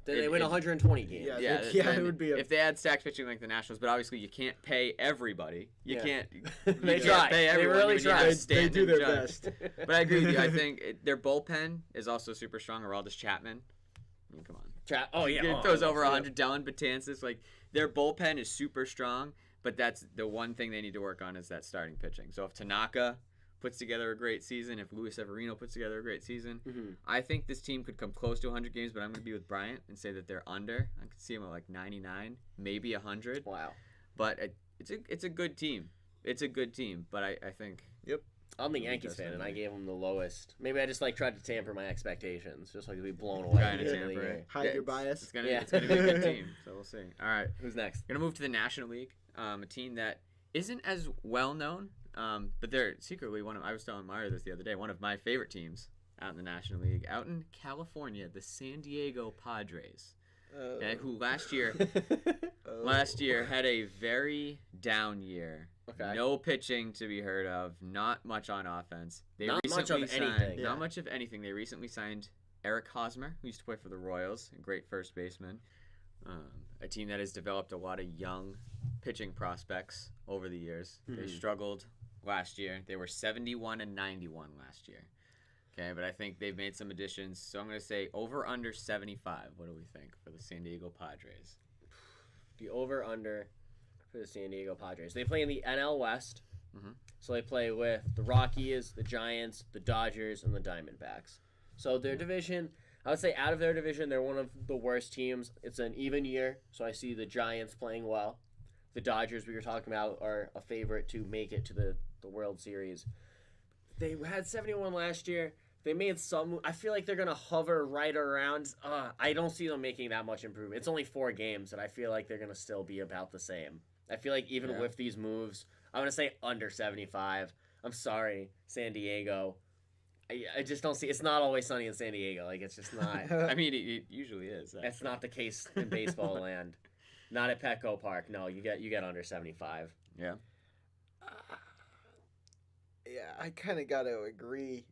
Then they win 120 games.
Yeah.
then
It would be
if they had stacked pitching like the Nationals, but obviously you can't pay everybody. You
Yeah.
can't.
They
you
try.
can't pay
They
everyone.
really
You need
try.
to
They
stand
do
and
their
judge.
best.
But I agree with you. I think their bullpen is also super strong. Aroldis Chapman. I mean, come on.
Oh yeah.
He throws over 100. Dylan Betances. Like their bullpen is super strong, but that's the one thing they need to work on is that starting pitching. So if Tanaka puts together a great season, if Luis Severino puts together a great season, I think this team could come close to 100 games, but I'm going to be with Bryant and say that they're under. I could see them at like 99, maybe 100.
Wow.
But it's a good team. It's a good team, but I think
I'm the
Maybe
Yankees
just
fan, and I
under.
gave them the lowest. Maybe I just tried to tamper my expectations, just to be blown away.
Trying to
at the end of
tamper
the
it.
year.
Hide your
it's
bias.
gonna
Yeah.
it's gonna be a good team. So we'll see. All right,
Who's next?
gonna move to the National League. A team that isn't as well known, but they're secretly one of. I was telling Mario this the other day. One of my favorite teams out in the National League, out in California, the San Diego Padres, who last year had a very down year.
Okay.
No pitching to be heard of. Not much on offense. They
Not much of
recently
anything.
signed-
Yeah.
Not much of anything. They recently signed Eric Hosmer, who used to play for the Royals, a great first baseman. A team that has developed a lot of young pitching prospects over the years. They struggled last year. They were 71 and 91 last year. Okay, but I think they've made some additions. So I'm going to say over under 75. What do we think for the San Diego Padres?
The over/under for the San Diego Padres. They play in the NL West, so they play with the Rockies, the Giants, the Dodgers, and the Diamondbacks. So their division, I would say out of their division, they're one of the worst teams. It's an even year, so I see the Giants playing well. The Dodgers, we were talking about, are a favorite to make it to the World Series. They had 71 last year. They made some. I feel like they're going to hover right around. I don't see them making that much improvement. It's only 4 games, and I feel like they're going to still be about the same. I feel like even with these moves, I'm going to say under 75. I'm sorry, San Diego. I just don't see. It's not always sunny in San Diego. Like, it's just not.
I mean, it usually is.
That's not the case in baseball land. Not at Petco Park. No, you get under 75.
Yeah.
Yeah, I kind of got to agree.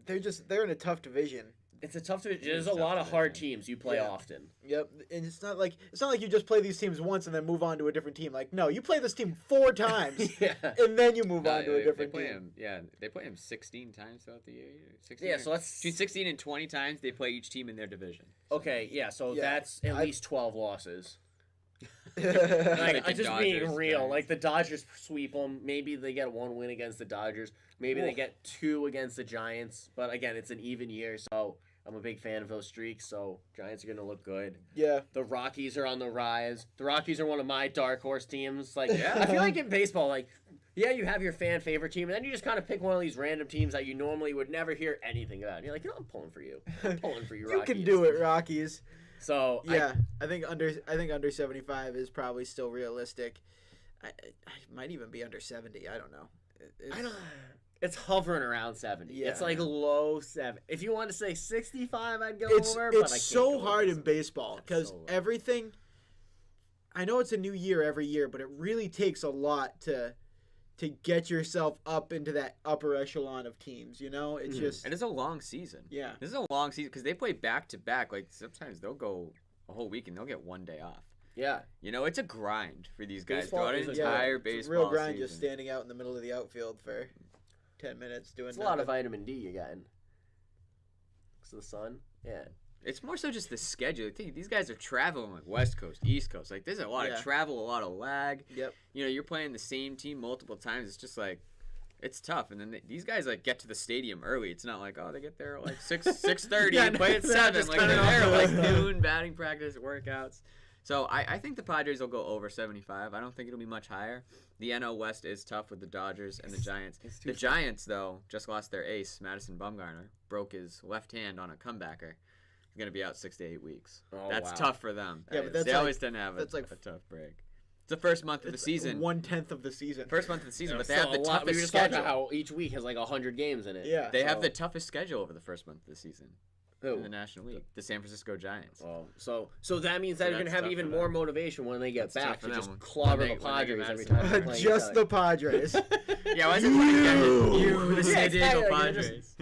They're in a tough division.
It's a tough division. There's
It's
a
tough
lot of hard
division.
teams you play
Yeah.
often.
Yep, and it's not like you just play these teams once and then move on to a different team. Like, no, you play this team 4 times
Yeah.
and then you move
No,
on to a different
they play
team.
him. They play him 16 times throughout the year. 16
Yeah,
or-
so that's
between 16 and 20 times they play each team in their division.
okay. Yeah, so
Yeah,
that's at
I-
least 12 losses.
Like
Like,
the
just being
Dodgers,
real.
right?
Like the Dodgers sweep them. Maybe they get 1 win against the Dodgers. Maybe they
Oof.
get 2 against the Giants. But again, it's an even year, so I'm a big fan of those streaks. So Giants are gonna look good.
Yeah.
The Rockies are on the rise. The Rockies are one of my dark horse teams. Like,
Yeah.
I feel like in baseball, like, yeah, you have your fan favorite team, and then you just kind of pick one of these random teams that you normally would never hear anything about. And you're like, I'm pulling for you. I'm pulling for you,
You
Rockies.
can do it, Rockies.
So
Yeah, I think under 75 is probably still realistic. I might even be under 70. I don't know.
I don't. It's hovering around 70.
Yeah.
It's like low 7. If you want to say 65, I'd go
It's
over. But I
it's
can't
so
go
hard
over
in baseball
It's
because
so hard.
everything. I know it's a new year every year, but it really takes a lot to get yourself up into that upper echelon of teams. You know, it's just
And it's a long season.
yeah.
This is a long season because they play back to back. Like sometimes they'll go a whole week and they'll get 1 day off.
Yeah.
You know, it's a grind for these guys
Baseball
throughout an
is a
entire
grind.
It's a
baseball
real grind
season.
just standing out in the middle of the outfield for 10 minutes doing
It's a lot of
nothing.
vitamin D you're getting. Because of the sun. Yeah.
It's more so just the schedule. I think these guys are traveling like West Coast, East Coast. Like there's a lot
Yeah.
of travel, a lot of lag.
Yep.
You know, you're playing the same team multiple times. It's just like it's tough. And then these guys like get to the stadium early. It's not like they get there at like 6:30
Yeah,
and play at
they're
7.
just
Like they're
coming
there
off
like
the-
noon, batting practice, workouts. So I think the Padres will go over 75. I don't think it'll be much higher. The NL West is tough with the Dodgers and the Giants. The Giants, though, just lost their ace, Madison Bumgarner. Broke his left hand on a comebacker. He's going to be out 6 to 8 weeks.
Oh,
That's
wow.
tough for them.
Yeah, but that's
they
like-
always tend to have
that's like
a tough break. It's the first month of the
It's
season.
1/10 of the season.
First month of the season, but they
Still
have the
a lot. We were
toughest
just talking
schedule.
about how each week has like 100 games in it.
Yeah.
They have
So-
the toughest schedule over the first month of the season
Who?
in the National League. The San Francisco Giants.
Oh, so that means that
So
you're gonna
that's
have
tough
even
for
more
them.
motivation when they get
That's tough
back
for
to just
them.
clobber
When
the
they get
Padres every
Madison
time. they're playing
Just
each
the
other.
Padres.
Yeah, why is it funny? You, the
Yeah,
San
it's
Diego
kinda like
Padres.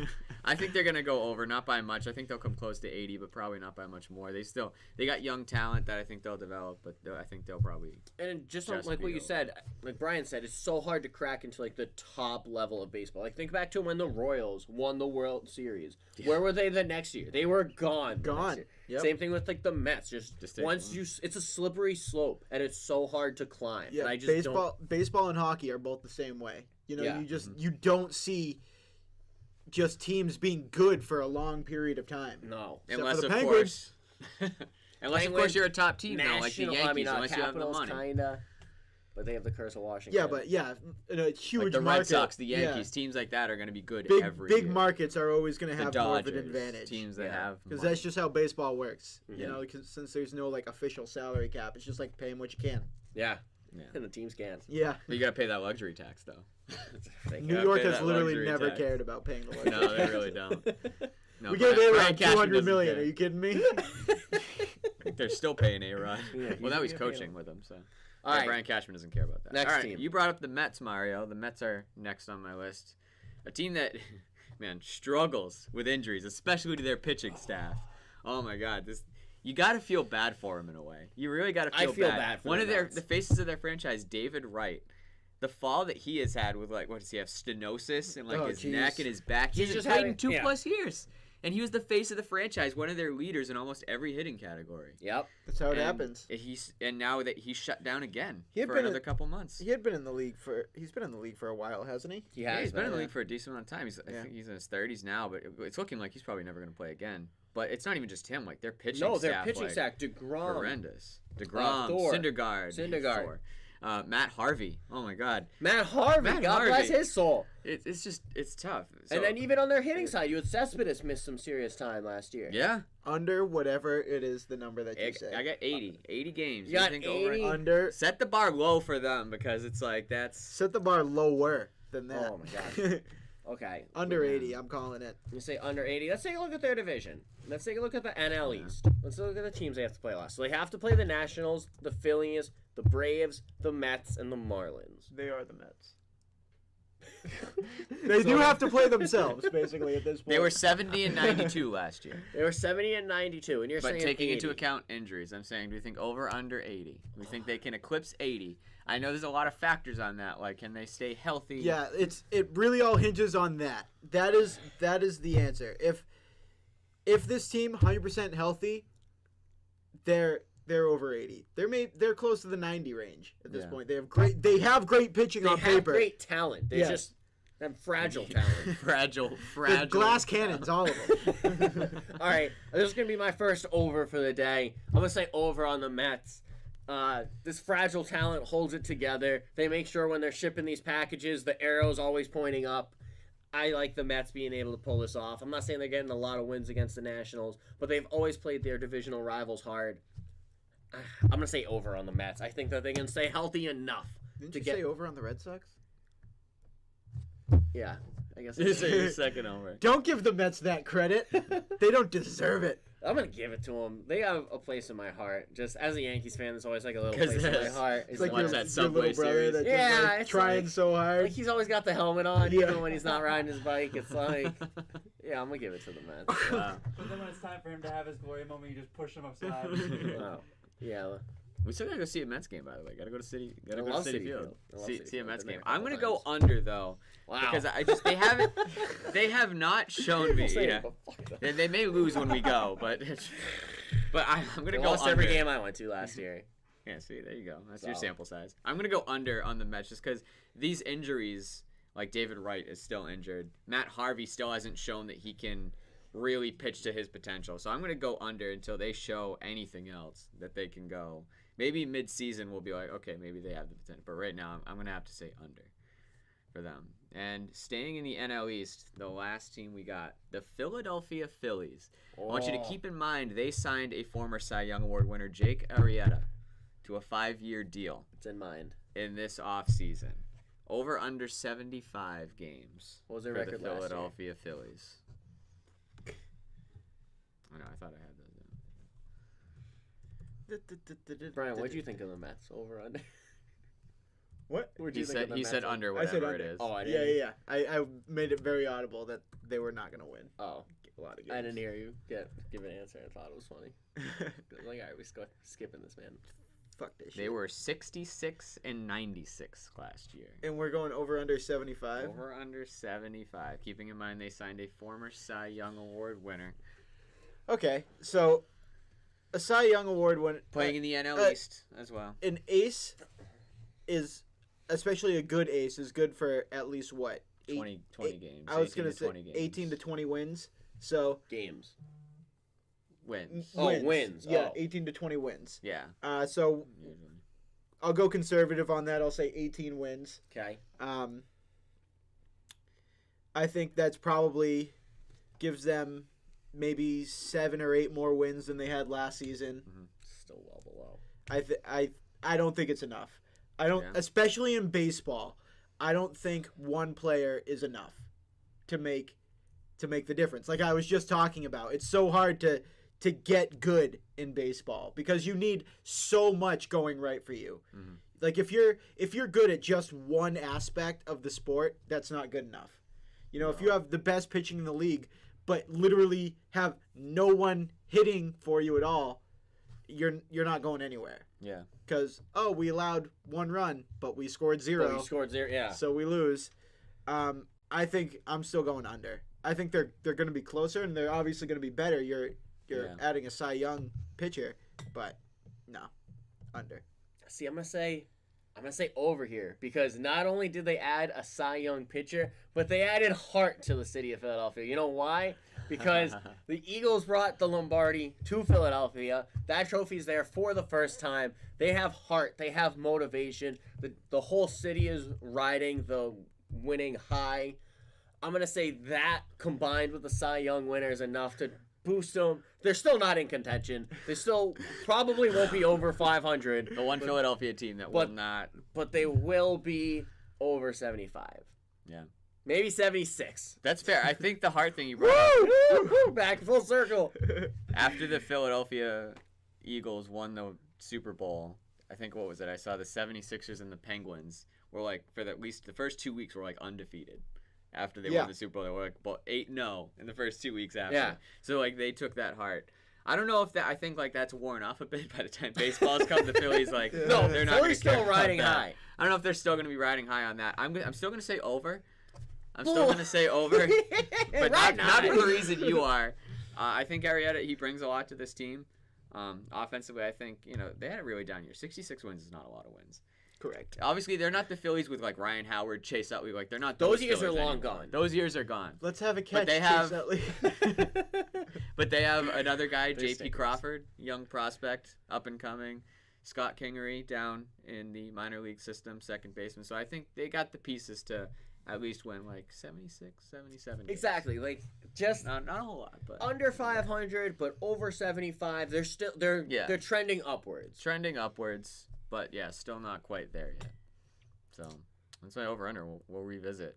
I think they're gonna go over, not by much. I think they'll come close to 80, but probably not by much more. They got young talent that I think they'll develop, but I think they'll probably.
And just
Just
like what you
be
said, like Brian said, it's so hard to crack into like the top level of baseball. Like think back to when the Royals won the World Series.
Yeah.
Where were they the next year? They were gone. the next
Gone.
year.
Yep.
Same thing with like the Mets. Just
take
once
one.
you, it's a slippery slope, and it's so hard to climb.
Yeah,
and I just don't.
baseball and hockey are both the same way. You know,
Yeah.
you don't see just teams being good for a long period of time.
No.
Except
Unless,
for the
of
Penguins.
course. Unless, of
Penguins,
course, you're a top team, though, like the
National-
Yankees, unless you have the
Capitals,
money.
kinda. But they have the curse of Washington.
Yeah, but in a huge
Like the
market,
Red Sox, the
yeah,
Yankees, teams like that are going to be good
big
every
big
year.
markets are always going to
The
have
Dodgers,
more of an advantage.
teams that
Yeah.
have
Because
money.
that's just how baseball works.
Mhm.
You know, since there's no like official salary cap, it's just like paying what you can.
Yeah.
Yeah.
And the teams can't.
Yeah.
But you got to pay that luxury tax, though.
They
New
gotta
York
pay
has
that
literally
luxury
never
tax.
cared about paying the luxury.
No, they really don't. No,
We gave
Brian
A-Rod
Cashman
200
doesn't
million.
care.
Are you kidding me?
They're still paying A-Rod.
Yeah,
Well, now he's
he's gonna pay
coaching
him.
with them, so.
All
Yeah,
right.
Brian Cashman doesn't care about that.
Next
All right,
team.
you brought up the Mets, Mario. The Mets are next on my list. A team that, man, struggles with injuries, especially to their pitching staff. Oh my God, you got to feel bad for them in a way. You really got to
I
feel
feel bad for
One
the
of
Mets.
the faces of their franchise, David Wright. The fall that he has had with, like, what does he have, stenosis in, like,
Oh,
his
jeez.
neck and his back.
He's
He's
just
just played
having-
in 2+
yeah.
years. And he was the face of the franchise, one of their leaders in almost every hitting category.
Yep.
That's how it
And
happens.
And now that he's shut down again
He had
for
been
another couple months.
He had been in the league for. He's been in the league for a while, hasn't he?
He
Yeah,
has
he's been in the
yeah.
league for a decent amount of time. I
Yeah.
think he's in his 30s now, but it's looking like he's probably never going to play again. But it's not even just him. Like, their pitching
No,
staff,
their pitching
like,
staff, DeGrom.
horrendous. DeGrom,
Thor.
Syndergaard.
Syndergaard.
Thor. Matt Harvey. Oh, my God.
Matt Harvey,
Matt
God bless
Harvey.
his soul.
It's tough. So,
And then even on their hitting side, you had Cespedes missed some serious time last year.
yeah.
Under whatever it is, the number that you say.
I got 80. 80 games.
You got
think
80?
Under.
Set the bar low for them because it's like that's...
Set the bar lower than that.
Oh, my God. Okay.
Under 80, I'm calling it.
You say under 80. Let's take a look at their division. Let's take a look at the NL East. Let's look at the teams they have to play last. So they have to play the Nationals, the Phillies, the Braves, the Mets, and the Marlins.
They are the Mets. They do have to play themselves, basically, at this point.
They were 70 and 92 last year.
They were 70 and 92, and you're
But
saying
taking
80.
into account injuries, I'm saying, do you think over under 80? We think they can eclipse 80. I know there's a lot of factors on that, like can they stay healthy?
Yeah, it really all hinges on that. That is the answer. If this team 100% healthy, they're over 80. They're close to the 90 range at this
Yeah.
point. They have great pitching
They
on
have
paper.
great talent. They
Yes.
just have fragile talent.
fragile.
They're glass cannons, all of them.
All right, this is gonna be my first over for the day. I'm gonna say over on the Mets. This fragile talent holds it together. They make sure when they're shipping these packages, the arrow's always pointing up. I like the Mets being able to pull this off. I'm not saying they're getting a lot of wins against the Nationals, but they've always played their divisional rivals hard. I'm gonna say over on the Mets. I think that they can stay healthy enough
Didn't
to
you
get.
say over on the Red Sox?
Yeah, I guess.
This is your second over.
Don't give the Mets that credit. They don't deserve it.
I'm gonna give it to them. They have a place in my heart. Just as a Yankees fan, there's always like a little
'Cause
place in my
there's-
heart.
It's like
Watch
your,
that
your
Subway
little brother
series.
that's
Yeah,
just like
it's
trying
like-
so hard.
Like he's always got the helmet on,
Yeah.
even when he's not riding his bike. It's like, yeah, I'm gonna give it to the Mets.
Wow.
But then when it's time for him to have his glory moment, you just push him aside.
Wow. Yeah.
We still gotta go see a Mets game, by the way. Gotta go to City. Gotta
I
go to
love
City
Citi
Field.
Field. I love
See,
Citi
see a
Field.
Mets
Been there
game.
a
I'm
couple
gonna go
times.
under though,
Wow.
because they haven't, they have not shown me.
People say it,
Yeah.
but fuck them.
They may lose when we go, but I'm gonna
They
go
lost
under.
every game I went to last year.
Yeah, see, there you go. That's your
So.
sample size. I'm gonna go under on the Mets just because these injuries, like David Wright is still injured. Matt Harvey still hasn't shown that he can really pitch to his potential. So I'm gonna go under until they show anything else that they can go. Maybe mid-season we'll be like, okay, maybe they have the potential. But right now, I'm gonna have to say under for them. And staying in the NL East, the last team we got, the Philadelphia Phillies. I want you to keep in mind they signed a former Cy Young Award winner, Jake Arrieta, to a 5-year deal
It's in mind.
in this offseason. Over under 75 games
What was their
for
record
the
last year?
Philadelphia Phillies. I know, I thought I had those down.
Brian, what do you think of the Mets over under?
What?
What'd
He
you think of
said
the
he
Mets
said
one?
under
I said
whatever it
under.
is.
Oh, I
Yeah,
didn't.
yeah, yeah. I made it very audible that they were not gonna win
Oh,
a lot of games.
I didn't hear you give an answer. I thought it was funny. I was like, all right, we're skipping this, man.
Fuck this shit.
They were 66 and 96 last year.
And we're going over under 75.
Over under 75. Keeping in mind they signed a former Cy Young Award winner.
Okay, so a Cy Young Award winner
Playing in the NL East as well.
an ace is, especially a good ace, is good for at least what?
20 games.
I was
18
gonna
to
say
20 games.
18 to 20 wins. So
Games.
Wins.
Oh, wins.
Yeah,
Oh.
18 to 20 wins.
Yeah.
So
Usually.
I'll go conservative on that. I'll say 18 wins.
Okay.
I think that's probably gives them maybe 7 or 8 more wins than they had last season.
Still well below.
I don't think it's enough. I don't,
Yeah.
especially in baseball. I don't think one player is enough to make the difference. Like I was just talking about, it's so hard to get good in baseball because you need so much going right for you.
Mhm.
Like if you're good at just one aspect of the sport, that's not good enough. You know, if you have the best pitching in the league, but literally have no one hitting for you at all, you're not going anywhere.
Yeah.
Because we allowed 1 run, but we scored 0.
Oh, you scored 0. Yeah.
So we lose. I think I'm still going under. I think they're going to be closer, and they're obviously going to be better. You're
Yeah.
adding a Cy Young pitcher, but no, under.
See, I'm gonna say over here because not only did they add a Cy Young pitcher, but they added heart to the city of Philadelphia. You know why? Because the Eagles brought the Lombardi to Philadelphia. That trophy's there for the first time. They have heart. They have motivation. The whole city is riding the winning high. I'm going to say that combined with the Cy Young winner is enough to boost them. They're still not in contention. They still probably won't be over 500.
The one Philadelphia team that will not.
But they will be over 75.
Yeah.
Maybe 76.
That's fair. I think the hard thing you brought up,
Woo! Back full circle.
after the Philadelphia Eagles won the Super Bowl, I think what was it? I saw the 76ers and the Penguins were like, for at least the first 2 weeks, were like undefeated. After they won the Super Bowl, they were like 8-0 in the first 2 weeks after.
Yeah.
So like they took that hard. I don't know if that. I think like that's worn off a bit by the time baseball's come. The Phillies like
No,
they're not.
Philly's
gonna care
still riding
about that.
high.
I don't know if they're still going to be riding high on that. I'm still going to say over. I'm still going to say over, but not for the reason you are. I think Arrieta, he brings a lot to this team. Offensively, I think they had a really down year. 66 wins is not a lot of wins.
Correct.
Obviously, they're not the Phillies with like Ryan Howard, Chase Utley. Like they're not.
Those years are
Phillies
long
anymore.
gone.
Those years are gone.
Let's have a catch.
they
Chase
have-
Utley.
But they have another guy,
They're
J.P.
stickers.
Crawford, young prospect, up and coming. Scott Kingery down in the minor league system, second baseman. So I think they got the pieces to at least win like 76, 77 games.
Exactly. Like just
Not a whole lot, but
under 500, but over 75. They're trending upwards.
trending upwards. But yeah, still not quite there yet. So that's why over under. We'll revisit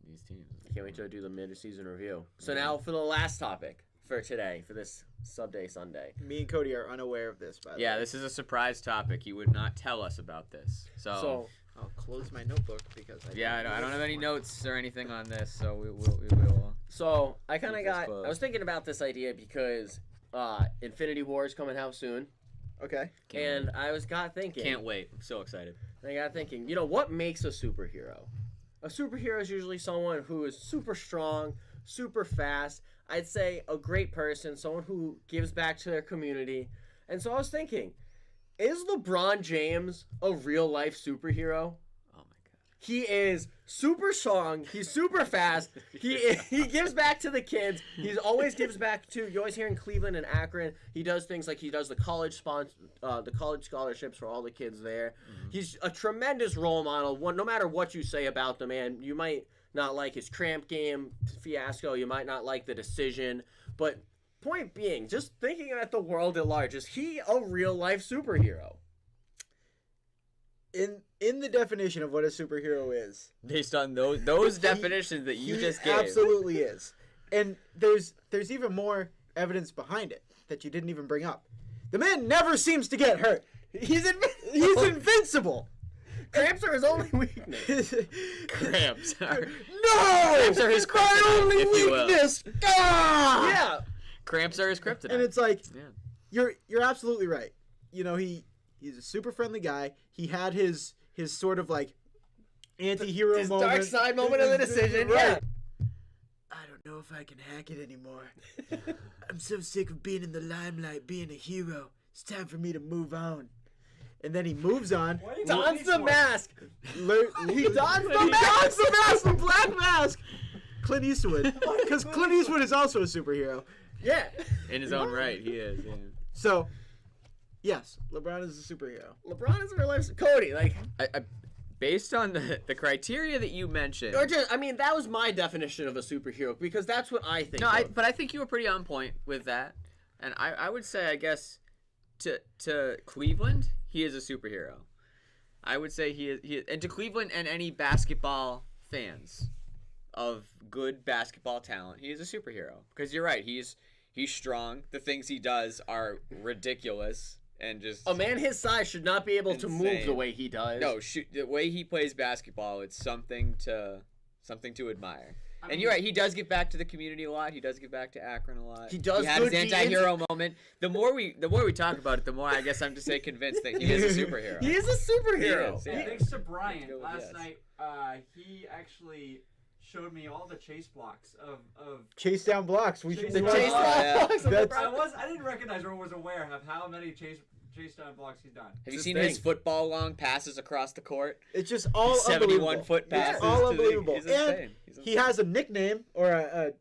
these teams.
Can't wait to do the mid-season review. So now for the last topic for today, for this Subday Sunday.
Me and Cody are unaware of this, by the
Yeah,
way.
this is a surprise topic. You would not tell us about this.
So
I'll close my notebook because
Yeah, I don't have any notes or anything on this, so we will.
So I kind of
Keep this
got.
close.
I was thinking about this idea because Infinity War is coming out soon,
Okay.
and I got thinking.
Can't wait. I'm so excited.
I got thinking. What makes a superhero? A superhero is usually someone who is super strong, super fast. I'd say a great person, someone who gives back to their community. And so I was thinking, is LeBron James a real life superhero?
Oh my god.
He is super strong. He's super fast. He gives back to the kids. He always gives back to. You always hear in Cleveland and Akron. He does things like he does the college scholarships for all the kids there.
Mm-hmm.
He's a tremendous role model. No matter what you say about the man, you might not like his cramp game fiasco. You might not like the decision, but point being, just thinking at the world at large, is he a real life superhero?
In the definition of what a superhero is,
Based on those definitions that you
he
just gave.
absolutely is. And there's even more evidence behind it that you didn't even bring up. The man never seems to get hurt. He's invincible.
Cramps are his only weakness.
Cramps are,
No!
Cramps are his
My
kryptonite,
only
if you will.
weakness! Ah!
Yeah.
Cramps are his kryptonite.
And it's like,
yeah.
you're absolutely right. You know, he's a super friendly guy. He had his sort of like anti-hero
His
moment.
dark side moment of the decision.
Right.
Yeah.
I don't know if I can hack it anymore. I'm so sick of being in the limelight, being a hero. It's time for me to move on. And then he moves on.
Why are you
Dons
going
the
for?
mask.
He dons the mask, the black mask. Clint Eastwood. Because Clint Eastwood is also a superhero.
Yeah.
In his own right, he is. Yeah.
So, yes, LeBron is a superhero.
LeBron is a real life. Cody, like,
I based on the criteria that you mentioned.
or just, I mean, that was my definition of a superhero because that's what I think.
No,
of.
but I think you were pretty on point with that. And I would say, I guess, to Cleveland, he is a superhero. I would say he is, and to Cleveland and any basketball fans of good basketball talent, he is a superhero. Because you're right, he's strong. The things he does are ridiculous and just
A man his size should not be able to move
Insane.
the way he does.
no. The way he plays basketball, it's something to admire. And you're right. He does give back to the community a lot. He does give back to Akron a lot.
He does
He had his
good deeds.
anti-hero moment. The more we talk about it, the more I guess I'm just convinced that he is a superhero.
He is a superhero.
He is, yeah.
Thanks to Brian,
Go with
last
yes.
night, he actually showed me all the chase blocks of
Chase down blocks. We
Chase
should
The
down
chase
blocks.
blocks of
That's-
LeBron.
I didn't recognize or was aware of how many chase down blocks he's done.
Have you
It's
seen
his
his
thing.
football long passes across the court?
It's just all
71
unbelievable.
foot
It's
passes.
all
to the-
unbelievable.
he's
And
insane. He's
he
insane.
has a nickname or a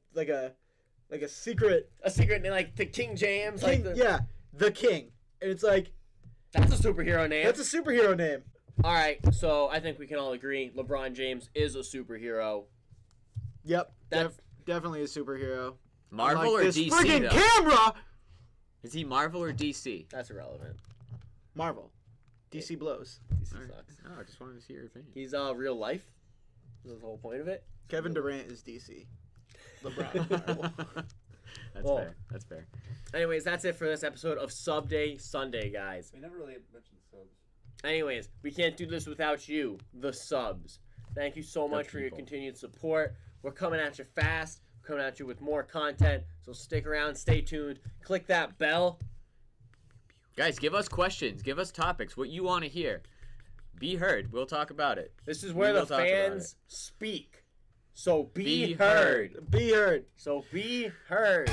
secret
A secret name like the King James.
king.
Like
Yeah, the king. And it's like,
That's a superhero name.
that's a superhero name.
All right, so I think we can all agree LeBron James is a superhero.
Yep,
That's-
definitely a superhero.
Marvel
Like
or
this
DC
friggin'
though?
camera.
Is he Marvel or DC?
That's irrelevant.
Marvel. DC blows.
DC
Alright.
sucks.
No, I just wanted to see your opinion.
He's real life. That's the whole point of it.
Kevin Durant is DC. LeBron Marvel.
That's
Well,
fair. That's fair.
Anyways, that's it for this episode of Subday Sunday, guys.
We never really mentioned subs.
Anyways, we can't do this without you, the subs. Thank you so much for your
people.
continued support. We're coming at you fast. We're coming at you with more content. So stick around, stay tuned. Click that bell.
Guys, give us questions. Give us topics. What you want to hear. Be heard. We'll talk about it.
This is
We
where the
will talk about
fans speak. So be
Be
heard.
heard.
Be heard.
So be heard.